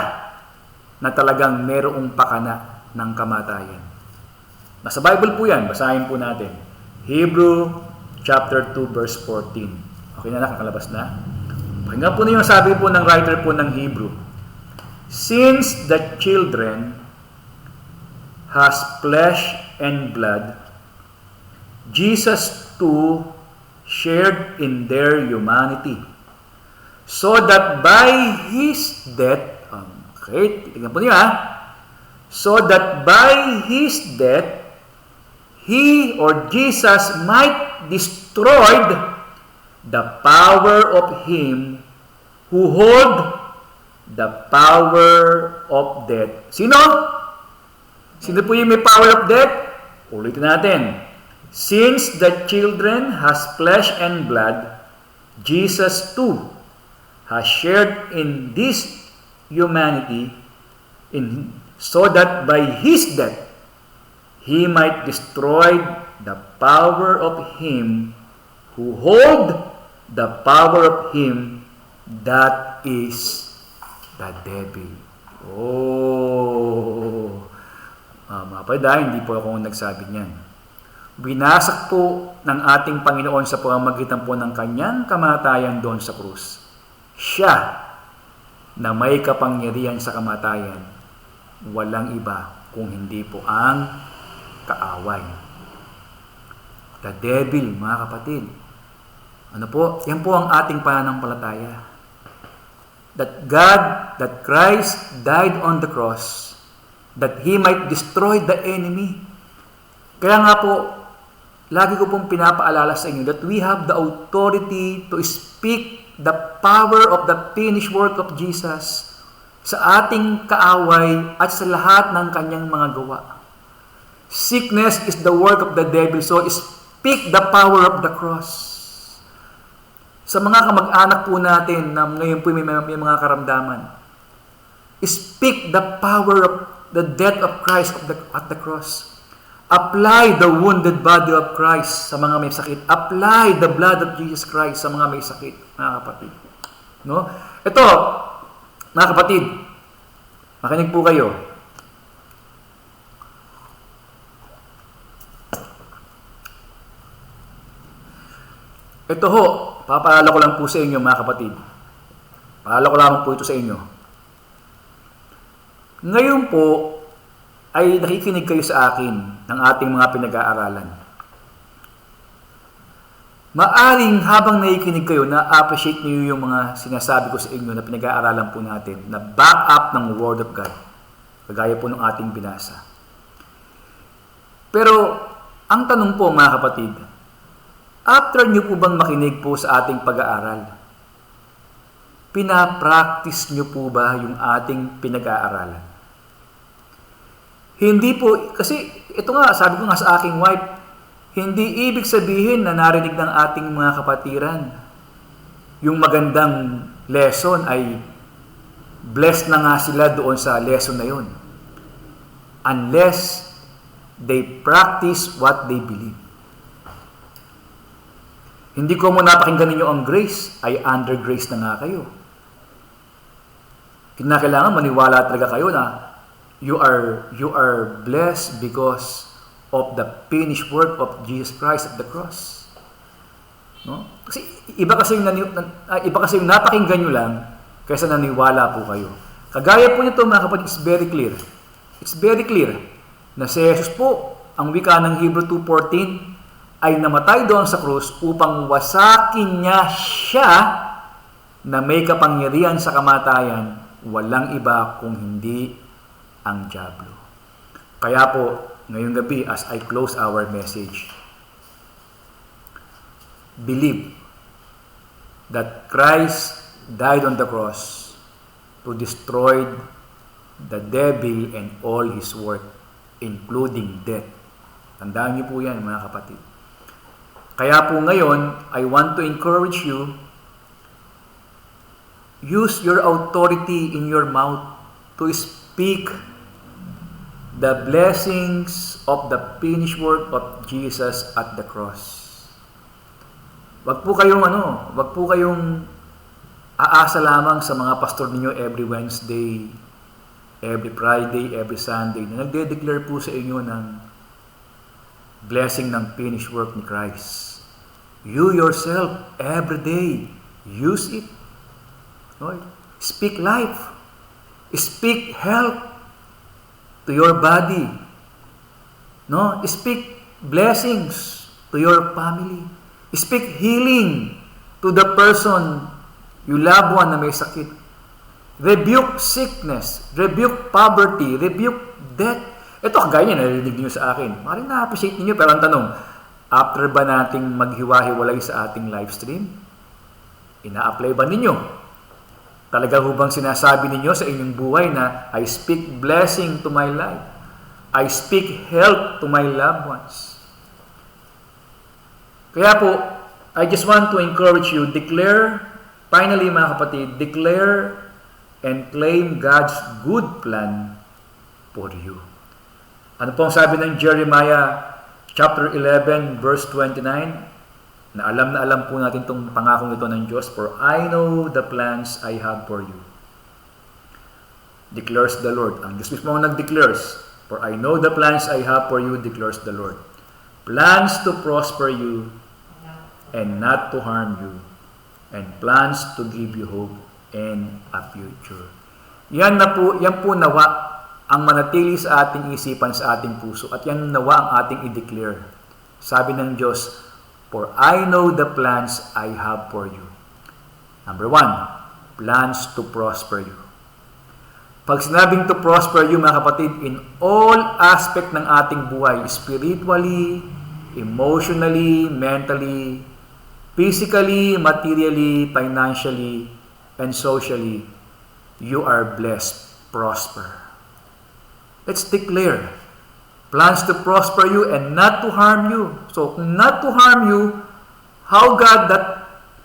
na talagang merong pakana ng kamatayan. Nasa Bible po yan, basahin po natin. Hebrew chapter 2 verse 14. Okay na, nakakalabas na. Pakinggan po niyo yung sabi po ng writer po ng Hebrew. Since the children has flesh and blood, Jesus too shared in their humanity, so that by His death, tingnan po niyo so that by His death, He or Jesus might destroy the power of Him who hold the power of death. Sino? Sino po yung may power of death? Ulitin natin. Since the children has flesh and blood, Jesus too has shared in this humanity, so that by His death, He might destroy the power of Him who hold the power of Him that is the devil. Mga kapatid, hindi po ako nagsabi niyan. Binasak po ng ating Panginoon sa pamamagitan po ng kanyang kamatayan doon sa krus. Siya na may kapangyarihan sa kamatayan, walang iba kung hindi po ang kaaway. The devil, mga kapatid. Ano po? Yan po ang ating pananampalataya. That Christ died on the cross, that He might destroy the enemy. Kaya nga po, lagi ko pong pinapaalala sa inyo that we have the authority to speak the power of the finished work of Jesus sa ating kaaway at sa lahat ng kanyang mga gawa. Sickness is the work of the devil, so speak the power of the cross. Sa mga kamag-anak po natin na ngayon po may mga karamdaman, speak the power of the death of Christ at the cross. Apply the wounded body of Christ sa mga may sakit. Apply the blood of Jesus Christ sa mga may sakit, mga kapatid. No? Ito, mga kapatid, makinig po kayo. Ito ho, papaalala ko lang po sa inyo, mga kapatid. Paalala ko lang po ito sa inyo. Ngayon po, ay nakikinig kayo sa akin ng ating mga pinag-aaralan. Maaring habang nakikinig kayo, na-appreciate niyo yung mga sinasabi ko sa inyo na pinag-aaralan po natin, na back up ng Word of God, kagaya po ng ating binasa. Pero, ang tanong po mga kapatid, after niyo po bang makinig po sa ating pag-aaral, pinapractice niyo po ba yung ating pinag-aaralan? Hindi po, kasi ito nga, sabi ko nga sa aking wife, hindi ibig sabihin na narinig ng ating mga kapatiran yung magandang lesson ay blessed na nga sila doon sa lesson na yun. Unless they practice what they believe. Hindi ko mo napakinggan ninyo ang grace, ay under grace na nga kayo. Kinakailangan maniwala talaga kayo na you are blessed because of the finished work of Jesus Christ at the cross. No? Kasi iba kasi yung napakinggan nyo lang kaysa naniwala po kayo. Kagaya po nito mga kapatid, it's very clear. It's very clear na si Jesus po, ang wika ng Hebrew 2:14, ay namatay doon sa krus upang wasakin niya siya na may kapangyarihan sa kamatayan, walang iba kung hindi ang dyablo. Kaya po, ngayong gabi, as I close our message, believe that Christ died on the cross to destroy the devil and all his work, including death. Tandaan niyo po yan, mga kapatid. Kaya po ngayon, I want to encourage you, use your authority in your mouth to speak the blessings of the finished work of Jesus at the cross. Wag po kayong aasa lamang sa mga pastor ninyo every Wednesday, every Friday, every Sunday na nagde-declare po sa inyo ng blessing ng finished work ni Christ. You yourself, every day, use it. Right? Speak life. Speak health to your body. No? Speak blessings to your family. Speak healing to the person you love one na may sakit. Rebuke sickness, rebuke poverty, rebuke death. Ito kagaya niya, narinig niyo sa akin. Maring na-appreciate niyo, pero ang tanong, after ba nating maghiwa-hiwalay sa ating live stream, ina-apply ba ninyo? Talaga hubang sinasabi ninyo sa inyong buhay na I speak blessing to my life. I speak health to my loved ones. Kaya po, I just want to encourage you, declare, finally mga kapatid, declare and claim God's good plan for you. Ano pong sabi ng Jeremiah chapter 11 verse 29? Na alam po natin itong pangakong ito ng Diyos. For I know the plans I have for you, declares the Lord. Ang Diyos mismo ang nag-declares. For I know the plans I have for you, declares the Lord. Plans to prosper you and not to harm you, and plans to give you hope and a future. Yan po nawa ang manatili sa ating isipan, sa ating puso, at yan nawa ang ating i-declare. Sabi ng Diyos, for I know the plans I have for you. Number 1, plans to prosper you. Pag sinabing to prosper you, mga kapatid, in all aspect ng ating buhay, spiritually, emotionally, mentally, physically, materially, financially, and socially, you are blessed, prosper. Let's declare plans to prosper you and not to harm you. So, not to harm you, how God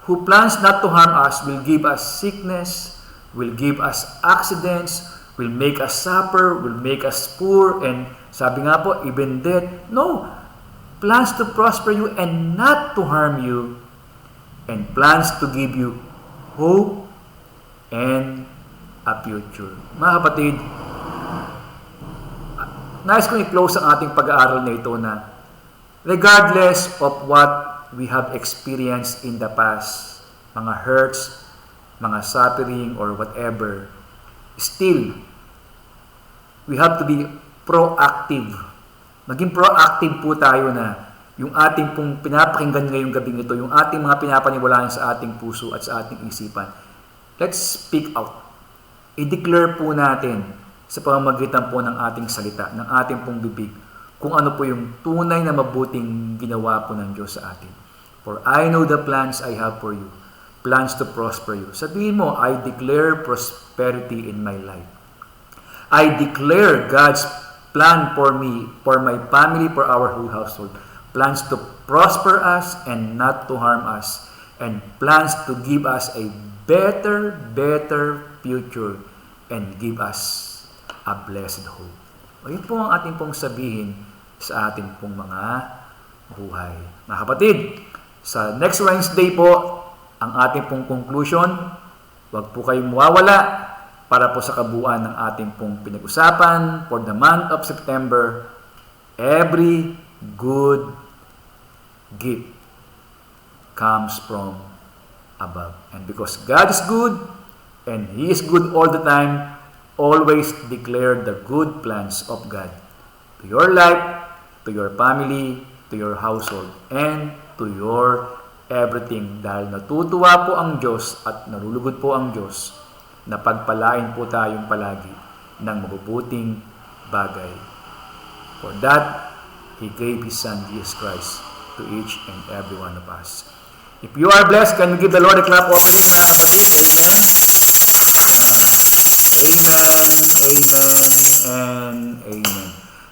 who plans not to harm us will give us sickness, will give us accidents, will make us suffer, will make us poor, and sabi nga po, even death. No, plans to prosper you and not to harm you, and plans to give you hope and a future. Mga kapatid, nais kong i-close ang ating pag-aaral na ito na regardless of what we have experienced in the past, mga hurts, mga suffering, or whatever, still, we have to be proactive. Maging proactive po tayo na yung ating pong pinapakinggan ngayong gabing ito, yung ating mga pinapaniwalaan sa ating puso at sa ating isipan, let's speak out. I-declare po natin sa pamamagitan po ng ating salita, ng ating pong bibig, kung ano po yung tunay na mabuting ginawa po ng Diyos sa atin. For I know the plans I have for you, plans to prosper you. Sabihin mo, I declare prosperity in my life. I declare God's plan for me, for my family, for our whole household. Plans to prosper us and not to harm us. And plans to give us a better future and give us a blessed hope. O yun po ang ating pong sabihin sa ating pong mga buhay. Mga kapatid, sa next Wednesday po, ang ating pong conclusion, huwag po kayong mawawala para po sa kabuuan ng ating pong pinag-usapan for the month of September. Every good gift comes from above. And because God is good, and He is good all the time, always declare the good plans of God to your life, to your family, to your household, and to your everything. Dahil natutuwa po ang Diyos at nalulugod po ang Diyos na pagpalain po tayong palagi ng mabubuting bagay. For that, He gave His Son, Jesus Christ, to each and every one of us. If you are blessed, can we give the Lord a clap offering, mga kapatid? Amen. Amen, amen, and amen.